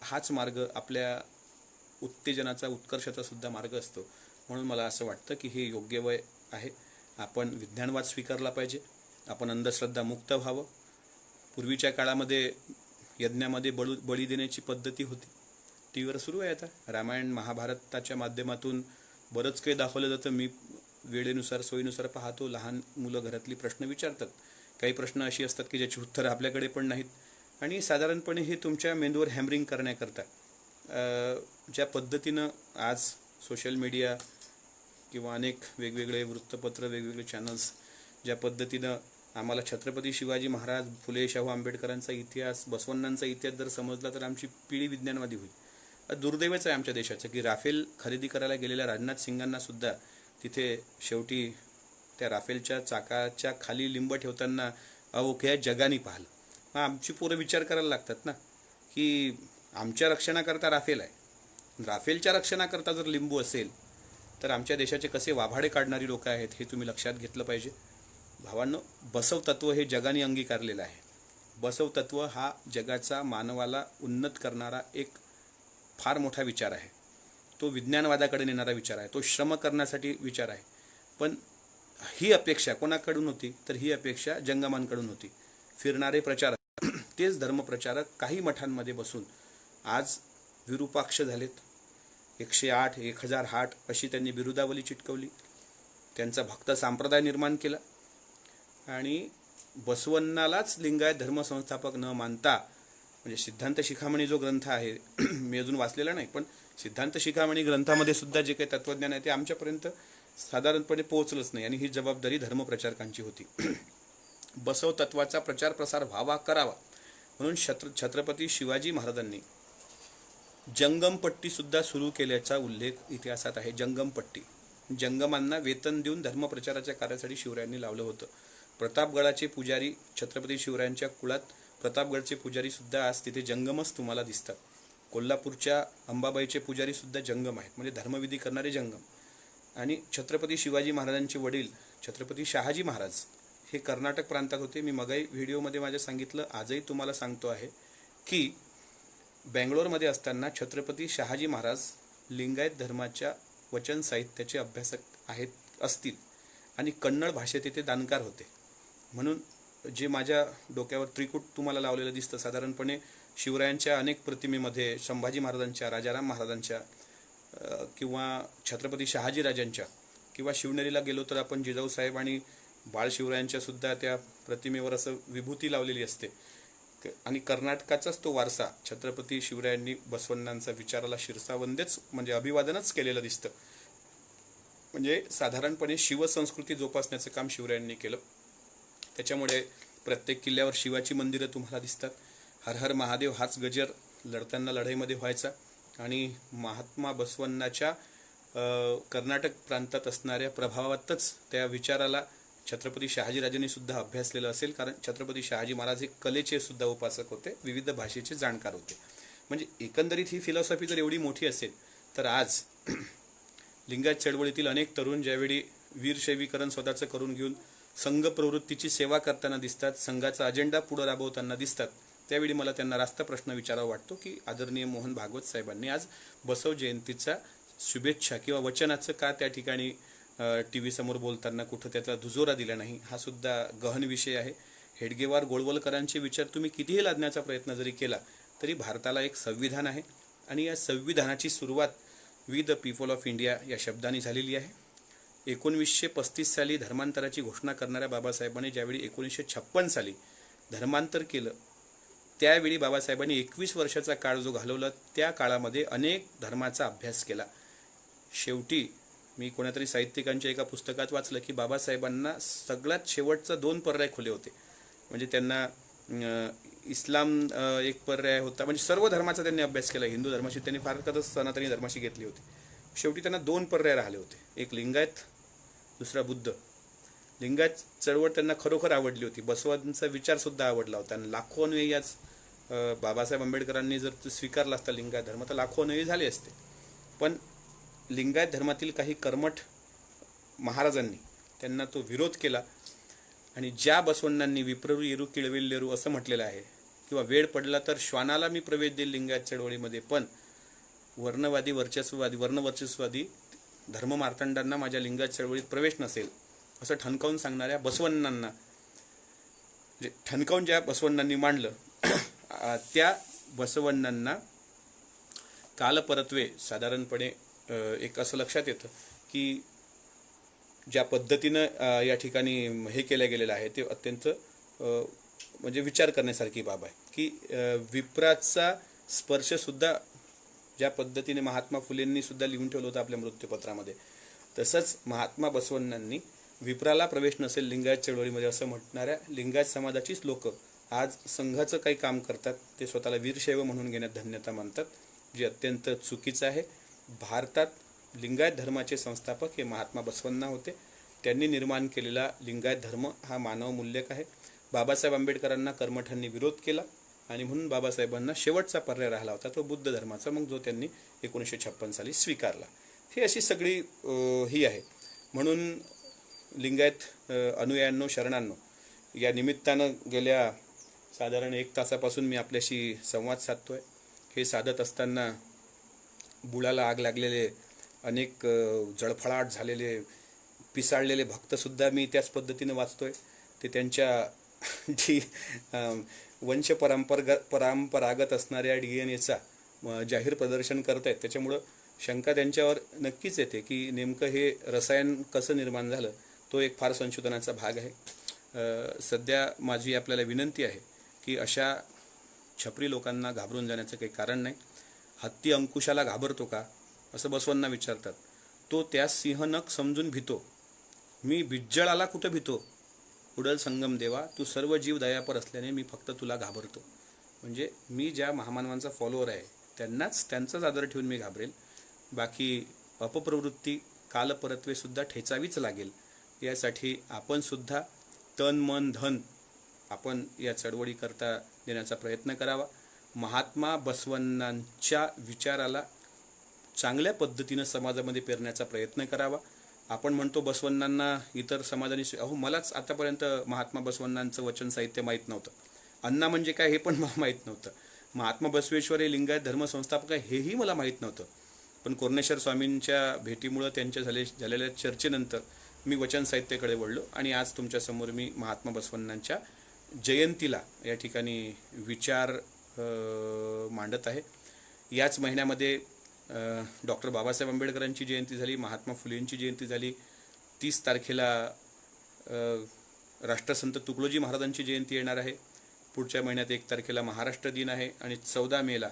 S1: हाच मार्ग आपल्या उत्तेजनाचा उत्कर्षाचा सुद्धा मार्ग असतो. म्हणून मला असं वाटतं की हे योग्य वय आहे. आपण विज्ञानवाद स्वीकारला पाहिजे, आपण अंधश्रद्धा मुक्त व्हावं. पूर्वीच्या काळामध्ये यज्ञामध्ये बळी देण्याची पद्धती होती, टी व्हीवर सुरू आहे आता. रामायण महाभारताच्या माध्यमातून बरंच काही दाखवलं जातं. मी वेळेनुसार सोयीनुसार पाहतो. लहान मुलं घरातली प्रश्न विचारतात, काही प्रश्न अशी असतात की ज्याची उत्तरं आपल्याकडे पण नाहीत. आणि साधारणपणे हे तुमच्या मेंदूवर हॅमरिंग करण्याकरता ज्या पद्धतीनं आज सोशल मीडिया किंवा अनेक वेगवेगळे वृत्तपत्र, वेगवेगळे चॅनल्स ज्या पद्धतीनं आम्हाला छत्रपती शिवाजी महाराज, फुले शाहू आंबेडकरांचा इतिहास, बसवण्णांचा इतिहास जर समजला तर आमची पिढी विज्ञानवादी होईल. दुर्दैवच आहे आमच्या देशाचं की राफेल खरेदी करायला गेलेल्या राजनाथ सिंगांना सुद्धा तिथे शेवटी त्या राफेलच्या चाकाच्या खाली लिंब ठेवताना अवघ्या जगाने पाहिलं. मग आमची पोरं विचार करायला लागतात ना की आमच्या रक्षणाकरता राफेल आहे, राफेलच्या रक्षणाकरता जर लिंबू असेल तर आमच्या देशाचे कसे वाभाडे काढणारी लोक आहेत हे तुम्ही लक्षात घेतलं पाहिजे. भावांनो, बसव तत्व हे जगाने अंगीकारलेलं आहे. बसव तत्व हा जगाचा मानवाला उन्नत करणारा एक फार मोठा विचार आहे. तो विज्ञानवादाकडे नेणारा विचार आहे, तो श्रम करण्यासाठी विचार आहे. पण ही अपेक्षा कोणाकडून होती तर ही अपेक्षा जंगमांकडून होती. फिरणारे प्रचारक तेच धर्मप्रचारक काही मठांमध्ये बसून आज विरूपाक्ष झालेत. 108 1008 अशी त्यांनी बिरुदावली चिटकवली, त्यांचा भक्त संप्रदाय निर्माण केला आणि बसवण्णालाच लिंगायत धर्मसंस्थापक न मानता, म्हणजे सिद्धांत शिखामणी जो ग्रंथ आहे मी अजून वाचलेला नाही, पण सिद्धांत शिखामणी ग्रंथामध्ये सुद्धा जे काही तत्वज्ञान आहे ते आमच्यापर्यंत साधारणपणे पोहोचलंच नाही आणि ही जबाबदारी धर्मप्रचारकांची होती. बसव तत्वाचा प्रचार प्रसार व्हावा, करावा म्हणून छत्रपती शिवाजी महाराजांनी जंगमपट्टी सुद्धा सुरू केल्याचा उल्लेख इतिहासात आहे. जंगमपट्टी, जंगमांना वेतन देऊन धर्मप्रचाराच्या कार्यासाठी शिवरायांनी लावलं होतं. प्रतापगडाचे पुजारी, छत्रपती शिवरायांच्या कुळात प्रतापगडचे पुजारी सुद्धा आज तिथे जंगमच तुम्हाला दिसतात. कोल्हापूरच्या अंबाबाईचे पुजारी सुद्धा जंगम आहेत, म्हणजे धर्मविधी करणारे जंगम. आणि छत्रपती शिवाजी महाराजांचे वडील छत्रपती शहाजी महाराज हे कर्नाटक प्रांतात होते. मी मगाही व्हिडिओमध्ये माझ्या सांगितलं, आजही तुम्हाला सांगतो आहे की बेंगलोरमध्ये असताना छत्रपती शहाजी महाराज लिंगायत धर्माच्या वचन साहित्याचे अभ्यासक असतील आणि कन्नड भाषेत ते दानकार होते. म्हणून जे माझ्या डोक्यावर त्रिकूट तुम्हाला लावलेलं दिसतं, साधारणपणे शिवरायांच्या अनेक प्रतिमेमध्ये संभाजी महाराजांच्या, राजाराम महाराजांच्या किंवा छत्रपती शहाजी राजांच्या किंवा शिवनेरीला गेलो तर आपण जिजाऊसाहेब आणि बाळ शिवरायांच्या सुद्धा त्या प्रतिमेवर असं विभूती लावलेली असते. आणि कर्नाटकाचाच तो वारसा छत्रपती शिवरायांनी बसवण्णांचा विचाराला शिरसावंदेच म्हणजे अभिवादनच केलेलं दिसतं. म्हणजे साधारणपणे शिवसंस्कृती जोपासण्याचं काम शिवरायांनी केलं. त्याच्यामुळे प्रत्येक किल्ल्यावर शिवाची मंदिरं तुम्हाला दिसतात. हर हर महादेव हाच गजर लढताना लढाईमध्ये व्हायचा आणि महात्मा बसवण्णाच्या कर्नाटक प्रांतात असणाऱ्या प्रभावातच त्या विचाराला छत्रपती शहाजीराजांनी सुद्धा अभ्यासलेलं असेल, कारण छत्रपती शहाजी महाराज हे कलेचे सुद्धा उपासक होते, विविध भाषेचे जाणकार होते. म्हणजे एकंदरीत ही फिलॉसॉफी जर एवढी मोठी असेल तर आज लिंगायत चळवळीतील अनेक तरुण ज्यावेळी वीरशैवीकरण स्वतःचं करून घेऊन संघ प्रवृत्तीची सेवा करताना दिसतात, संघाचा अजेंडा पुढे राबवताना दिसतात, त्यावेळी मला त्यांना रास्त प्रश्न विचारावा वाटतो की आदरणीय मोहन भागवत साहेबांनी आज बसव जयंतीचा शुभेच्छा किंवा वचनाचं का त्या ठिकाणी TV समोर बोलताना कुठं त्याचा दुजोरा दिला नाही, हा सुद्धा गहन विषय आहे. हेडगेवार गोळवलकरांचे विचार तुम्ही कितीही लादण्याचा प्रयत्न जरी केला तरी भारताला एक संविधान आहे आणि या संविधानाची सुरुवात we the people of India या शब्दाने झालेली आहे. 1935 साली धर्मांतराची घोषणा करणाऱ्या बाबासाहेबांनी ज्यावेळी 1956 साली धर्मांतर केलं, त्यावेळी बाबासाहेबांनी 21 वर्षाचा काळ जो घालवला त्या काळामध्ये अनेक धर्माचा अभ्यास केला. शेवटी मी कोणातरी साहित्यिकांच्या एका पुस्तकात वाचलं की बाबासाहेबांना सगळ्यात शेवटचा 2 पर्याय खुले होते. म्हणजे त्यांना इस्लाम एक पर्याय होता, म्हणजे सर्व धर्माचा त्यांनी अभ्यास केला. हिंदू धर्माशी त्यांनी फार कधीच सनातनी धर्माशी घेतली होती. शेवटी त्यांना 2 पर्याय राहिले होते, एक लिंगायत, दुसरा बुद्ध. लिंगायत चळवळ त्यांना खरोखर आवडली होती, बसवांचा विचार सुद्धा आवडला होता आणि लाखो अनुयायी आज बाबासाहेब आंबेडकरांनी जर स्वीकारला असता लिंगायत धर्म तर लाखो अनुयायी झाले असते. पण लिंगायत धर्मातील काही कर्मठ महाराजांनी त्यांना तो विरोध केला आणि ज्या बसवण्णांनी विप्ररू येरू किळविल्लेरू असं म्हटलेलं आहे किंवा वेळ पडला तर श्वानाला मी प्रवेश देईल लिंगायत चळवळीमध्ये, पण वर्णवर्चस्ववादी धर्ममार्तंडांना माझ्या लिंगायत चळवळीत प्रवेश नसेल असं ठणकावून सांगणाऱ्या बसवण्णांना, म्हणजे ठणकावून ज्या बसवण्णांनी मांडलं त्या बसवण्णांना कालपरत्वे साधारणपणे एक असं लक्षात येतं की ज्या पद्धतीनं या ठिकाणी हे केलं गेलेलं आहे ते अत्यंत म्हणजे विचार करण्यासारखी बाब आहे की विप्राचा स्पर्शसुद्धा ज्या पद्धतीने महात्मा फुलेंनी सुद्धा लिहून ठेवलं होतं आपल्या मृत्यूपत्रामध्ये, तसंच महात्मा बसवण्णांनी विप्राला प्रवेश नसेल लिंगायत चळवळीमध्ये असं म्हणणाऱ्या लिंगायत समाजाचीच लोक आज संघाचं काही काम करतात, ते स्वतःला वीरशैव म्हणून घेण्यात धन्यता मानतात, जे अत्यंत चुकीचं आहे. भारतात लिंगायत धर्माचे संस्थापक हे महात्मा बसवण्णा होते. त्यांनी निर्माण केलेला लिंगायत धर्म हा मानवमूल्यक आहे. बाबासाहेब आंबेडकरांना कर्मठांनी विरोध केला आणि म्हणून बाबासाहेबांना शेवटचा पर्याय राहिला होता तो बुद्ध धर्माचा, मग जो त्यांनी 1956 साली स्वीकारला. ही अशी सगळी ही आहे. म्हणून लिंगायत अनुयायांनो, शरणांनो, या निमित्तानं गेल्या साधारण 1 तासापासून मी आपल्याशी संवाद साधतोय. हे साधत असताना बुडाला आग लागलेले, अनेक जळफळाट झालेले, पिसाळलेले भक्तसुद्धा मी त्याच पद्धतीनं वाचतोय. ते त्यांच्या जी परंपरागत असणाऱ्या DNA चा जाहीर प्रदर्शन करत आहेत. त्याच्यामुळं शंका त्यांच्यावर नक्कीच येते की नेमकं हे रसायन कसं निर्माण झालं. तो एक फार संशोधनाचा भाग आहे. सध्या माझी आपल्याला विनंती आहे की अशा छपरी लोकांना घाबरून जाण्याचं काही कारण नाही. हत्ती अंकुशाला घाबरतो का असं बसवांना विचारतात. तो त्या सिंहनख समजून भीतो. मी बिज्जळाला कुठं भीतो. उडल संगम देवा, तू सर्व जीव दयापर असल्याने मी फक्त तुला घाबरतो. म्हणजे मी ज्या महामानवांचा फॉलोअर आहे त्यांचाच आदर ठेवून मी घाबरेल. बाकी अपप्रवृत्ती कालपरत्वे सुद्धा ठेचावीच लागेल. यासाठी आपण सुद्धा तन मन धन आपण या चळवळीकरता देण्याचा प्रयत्न करावा. महात्मा बसवण्णांच्या विचाराला चांगल्या पद्धतीनं समाजामध्ये पेरण्याचा प्रयत्न करावा. आपण म्हणतो बसवण्णांना इतर समाजाने, मलाच आतापर्यंत महात्मा बसवण्णांचं वचन साहित्य माहीत नव्हतं. अण्णा म्हणजे काय हे पण मला माहीत नव्हतं. महात्मा बसवेश्वर हे लिंगायत धर्मसंस्थापक आहे हेही मला माहीत नव्हतं. पण कोरणेश्वर स्वामींच्या भेटीमुळं त्यांच्या झालेल्या चर्चेनंतर मी वचन साहित्याकडे वळलो आणि आज तुमच्यासमोर मी महात्मा बसवण्णांच्या जयंतीला या ठिकाणी विचार मांडत आहे. याच महिन्यामध्ये डॉक्टर बाबासाहेब आंबेडकरांची जयंती झाली, महात्मा फुलेंची जयंती झाली. 30 तारखेला राष्ट्रसंत तुकडोजी महाराजांची जयंती येणार आहे. पुढच्या महिन्यात 1 तारखेला महाराष्ट्र दिन आहे आणि 14 मेला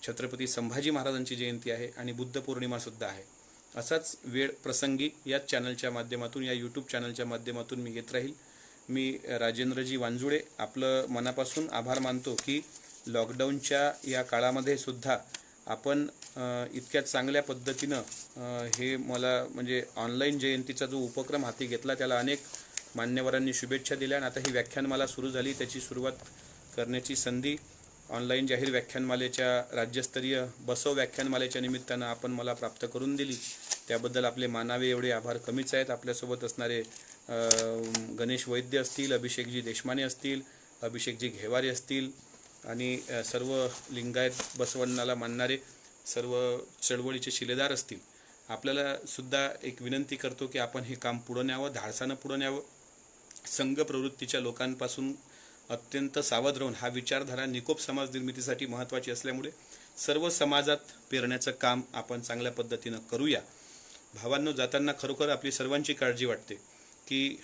S1: छत्रपती संभाजी महाराजांची जयंती आहे आणि बुद्ध पौर्णिमासुद्धा आहे. असाच वेळ प्रसंगी याच चॅनलच्या माध्यमातून, या यूट्यूब चॅनलच्या माध्यमातून मी येत राहील. मी राजेंद्रजी वांजुळे आपलं मनापासून आभार मानतो की लॉकडाऊनच्या या काळामध्ये सुद्धा आपण इतक्या चांगल्या पद्धतीनं हे मला म्हणजे ऑनलाईन जयंतीचा जो उपक्रम हाती घेतला त्याला अनेक मान्यवरांनी शुभेच्छा दिल्या. आणि आता ही व्याख्यानमाला सुरू झाली, त्याची सुरुवात करण्याची संधी ऑनलाईन जाहीर व्याख्यानमालेच्या राज्यस्तरीय बसव व्याख्यानमालेच्या निमित्तानं आपण मला प्राप्त करून दिली. त्याबद्दल आपले मानावे एवढे आभार कमीच आहेत. आपल्यासोबत असणारे गणेश वैद्य असतील, अभिषेकजी देशमाने असतील, अभिषेकजी घेवारे असतील आणि सर्व लिंगायत बसवण्णाला मानणारे सर्व चळवळीचे शिलेदार असतील. आपल्याला सुद्धा एक विनंती करतो की आपण हे काम पुढं न्यावं, धाडसानं पुढं न्यावं. संघ प्रवृत्तीच्या लोकांपासून अत्यंत सावध राहून, हा विचारधारा निकोप समाज निर्मितीसाठी महत्त्वाची असल्यामुळे सर्व समाजात पेरण्याचं काम आपण चांगल्या पद्धतीनं करूया. भावांनो, जाताना खरोखर आपली सर्वांची काळजी वाटते की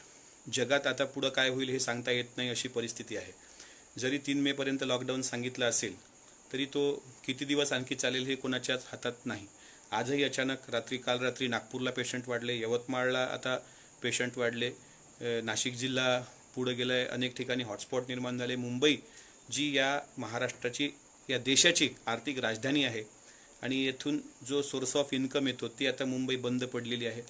S1: जगात आता पुढं काय होईल हे सांगता येत नाही अशी परिस्थिती आहे. जरी 3 मेपर्यंत लॉकडाऊन सांगितलं असेल तरी तो किती दिवस आणखी चालेल हे कोणाच्याच हातात नाही. आजही अचानक काल रात्री नागपूरला पेशंट वाढले, यवतमाळला आता पेशंट वाढले, नाशिक जिल्हा पुढे गेलाय, अनेक ठिकाणी हॉटस्पॉट निर्माण झाले. मुंबई जी या महाराष्ट्राची, या देशाची आर्थिक राजधानी आहे आणि येथून जो सोर्स ऑफ इन्कम येतो ती आता मुंबई बंद पडलेली आहे.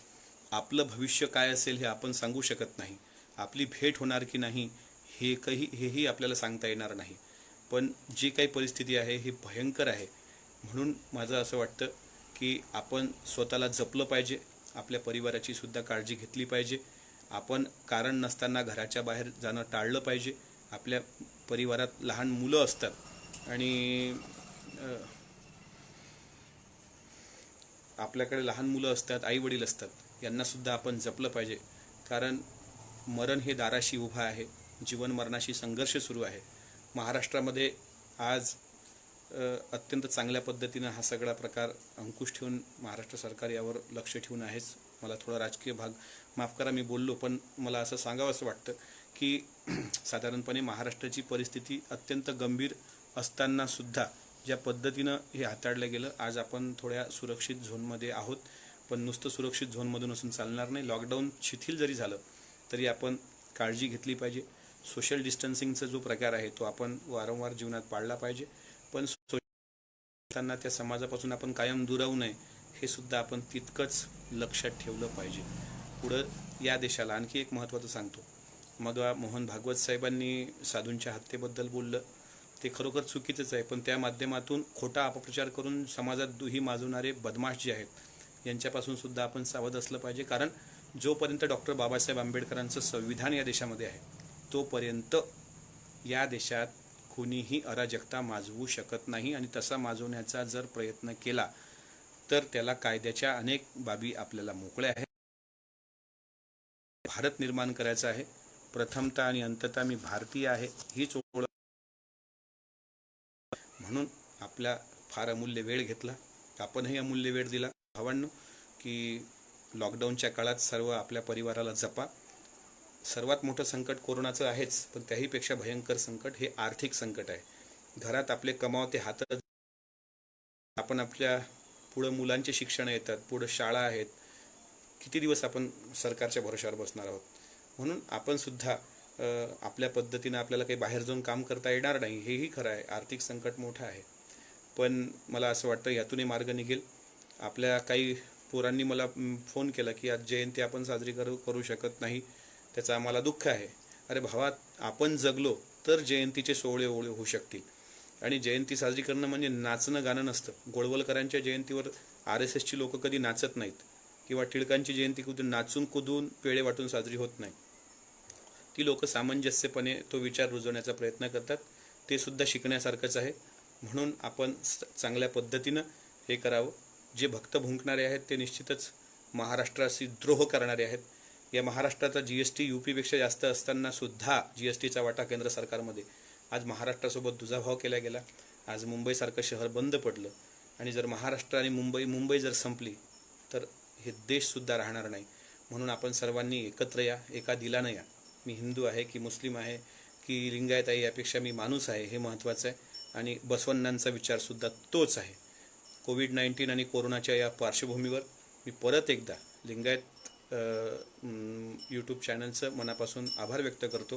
S1: आपलं भविष्य काय असेल हे आपण सांगू शकत नाही. आपली भेट होणार की नाही हेही आपल्याला सांगता येणार नाही. पण जी काही परिस्थिती आहे ही भयंकर आहे. म्हणून माझं असं वाटतं की आपण स्वतःला जपलं पाहिजे, आपल्या परिवाराची सुद्धा काळजी घेतली पाहिजे. आपण कारण नसताना घराच्या बाहेर जाणं टाळलं पाहिजे. आपल्या परिवारात लहान मुलं असतात आणि आपल्याकडे लहान मुलं असतात, आई वडील असतात, यांनासुद्धा आपण जपलं पाहिजे. कारण मरण हे दाराशी उभं आहे, जीवन मरणाशी संघर्ष सुरू आहे. महाराष्ट्रामध्ये आज अत्यंत चांगल्या पद्धतीनं हा सगळा प्रकार अंकुश ठेवून महाराष्ट्र सरकार यावर लक्ष ठेवून आहेच. मला थोडा राजकीय भाग माफ करा, मी बोललो, पण मला असं सांगावं असं वाटतं की साधारणपणे महाराष्ट्राची परिस्थिती अत्यंत गंभीर असतानासुद्धा ज्या पद्धतीनं हे हाताळलं गेलं, आज आपण थोड्या सुरक्षित झोनमध्ये आहोत. पण नुसतं सुरक्षित झोनमधून असून चालणार नाही. लॉकडाऊन शिथिल जरी झालं तरी आपण काळजी घेतली पाहिजे. सोशल डिस्टन्सिंगचा जो प्रकार आहे तो आपण वारंवार जीवनात पाळला पाहिजे. पण त्यांना त्या समाजापासून आपण कायम दुरावू नये हे सुद्धा आपण तितकंच लक्षात ठेवलं पाहिजे. पुढं या देशाला आणखी एक महत्त्वाचं सांगतो, मग मोहन भागवत साहेबांनी साधूंच्या हत्येबद्दल बोललं, ते खरोखर चुकीचंच आहे. पण त्या माध्यमातून खोटा अपप्रचार करून समाजात दुही माजवणारे बदमाश जे आहेत यांच्यापासून सुद्धा आपण सावध असलं पाहिजे. कारण जोपर्यंत डॉक्टर बाबासाहेब आंबेडकरांचं संविधान या देशामध्ये आहे तोपर्यंत या देशात कुणीही अराजकता माजवू शकत नाही. आणि तसा माजवण्याचा जर प्रयत्न केला तर त्याला कायद्याच्या अनेक बाबी आपल्याला मोकळ्या आहेत. भारत निर्माण करायचा आहे. प्रथमतः आणि अंततः मी भारतीय आहे हीच ओळख. म्हणून आपल्या फार अमूल्य वेळ घेतला, आपणही अमूल्य वेळ दिला भावांनो, की लॉकडाऊनच्या काळात सर्व आपल्या परिवाराला जपा. सर्वात मोठं संकट कोरोनाचं आहेच, पण त्याहीपेक्षा भयंकर संकट हे आर्थिक संकट आहे. घरात आपले कमावते हात, आपण आपल्या पुढं मुलांचे शिक्षण येतात, पुढं शाळा आहेत, किती दिवस आपण सरकारच्या भरोश्यावर बसणार आहोत. म्हणून आपण सुद्धा आपल्या पद्धतीनं आपल्याला काही बाहेर जाऊन काम करता येणार नाही, हेही खरं आहे. आर्थिक संकट मोठं आहे, पण मला असं वाटतं यातूनही मार्ग निघेल. आपल्या काही पोरांनी मला फोन केला की आज जयंती आपण साजरी करू शकत नाही, त्याचं आम्हाला दुःख आहे. अरे भावा, आपण जगलो तर जयंतीचे सोहळे होऊ शकतील. आणि जयंती साजरी करणं म्हणजे नाचणं गाणं नसतं. गोळवलकरांच्या जयंतीवर RSSची लोक कधी नाचत नाहीत, किंवा टिळकांची जयंती कधी नाचून कुदून पेढे वाटून साजरी होत नाही. ती लोक सामंजस्यपणे तो विचार रुजवण्याचा प्रयत्न करतात. ते सुद्धा शिकण्यासारखंच आहे. म्हणून आपण चांगल्या पद्धतीनं हे करावं. जे भक्त भुंकणारे आहेत ते निश्चितच महाराष्ट्राशी द्रोह करणारे आहेत. या महाराष्ट्राचा GST UPपेक्षा जास्त असताना सुद्धा GSTचा वाटा केंद्र सरकारमध्ये. आज महाराष्ट्रासोबत दुजाभाव केला गेला. आज मुंबईसारखं शहर बंद पडलं. आणि जर महाराष्ट्र आणि मुंबई जर संपली तर हे देशसुद्धा राहणार नाही. म्हणून आपण सर्वांनी एकत्र या, एका दिलानं या. मी हिंदू आहे की मुस्लिम आहे की लिंगायत आहे यापेक्षा मी माणूस आहे हे महत्त्वाचं आहे. आणि बसवण्णांचा विचारसुद्धा तोच आहे. कोविड-19 आणि कोरोनाच्या या पार्श्वभूमीवर मी परत एकदा लिंगायत यूट्यूब चॅनलचं मनापासून आभार व्यक्त करतो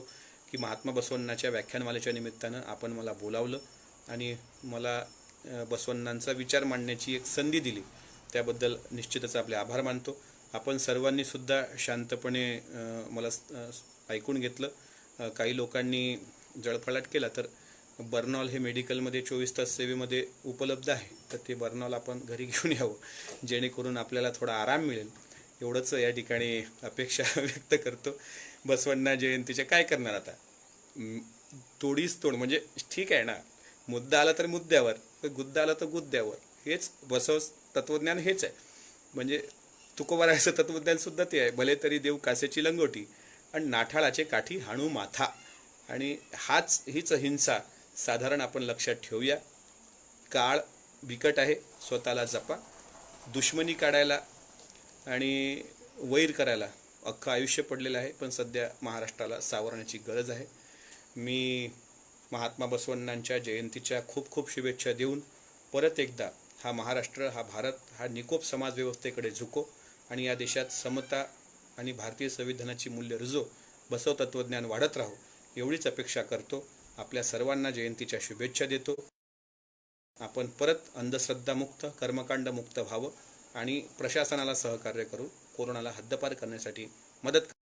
S1: की महात्मा बसवण्णाच्या व्याख्यानमालेच्या निमित्तानं आपण मला बोलावलं आणि मला बसवण्णांचा विचार मांडण्याची एक संधी दिली. त्याबद्दल निश्चितच आपले आभार मानतो. आपण सर्वांनी सुद्धा शांतपणे मला ऐकून घेतलं. काही लोकांनी जळफळाट केला तर बर्नॉल हे मेडिकलमध्ये 24 तास सेवेमध्ये उपलब्ध आहे, तर ते बर्नॉल आपण घरी घेऊन यावं, जेणेकरून आपल्याला थोडा आराम मिळेल. एवढंच या ठिकाणी अपेक्षा व्यक्त करतो. बसवण्णा जयंतीचे काय करणार आता, तोडीस तोड म्हणजे ठीक आहे ना, मुद्दा आला तर मुद्द्यावर, गुद्दा आला तर गुद्द्यावर. हेच बसव तत्वज्ञान हेच आहे. म्हणजे तुकोबारायचं तत्वज्ञान सुद्धा ते आहे. भले तरी देव कासेची लंगोटी आणि नाठाळाचे काठी हाणू माथा. आणि हीच हिंसा साधारण आपण लक्षात ठेवूया. काळ बिकट आहे, स्वतःला जपा. दुश्मनी काढायला आणि वैर करायला अख्खं आयुष्य पडलेलं आहे, पण सध्या महाराष्ट्राला सावरण्याची गरज आहे. मी महात्मा बसवण्णांच्या जयंतीच्या खूप खूप शुभेच्छा देऊन परत एकदा हा महाराष्ट्र, हा भारत, हा निकोप समाजव्यवस्थेकडे झुको आणि या देशात समता आणि भारतीय संविधानाची मूल्य रुजो, बसव तत्वज्ञान वाढत राहो, एवढीच अपेक्षा करतो. आपल्या सर्वांना जयंतीच्या शुभेच्छा देतो. आपण परत अंधश्रद्धामुक्त, कर्मकांडमुक्त व्हावं आणि प्रशासनाला सहकार्य करून कोरोनाला हद्दपार करण्यासाठी मदत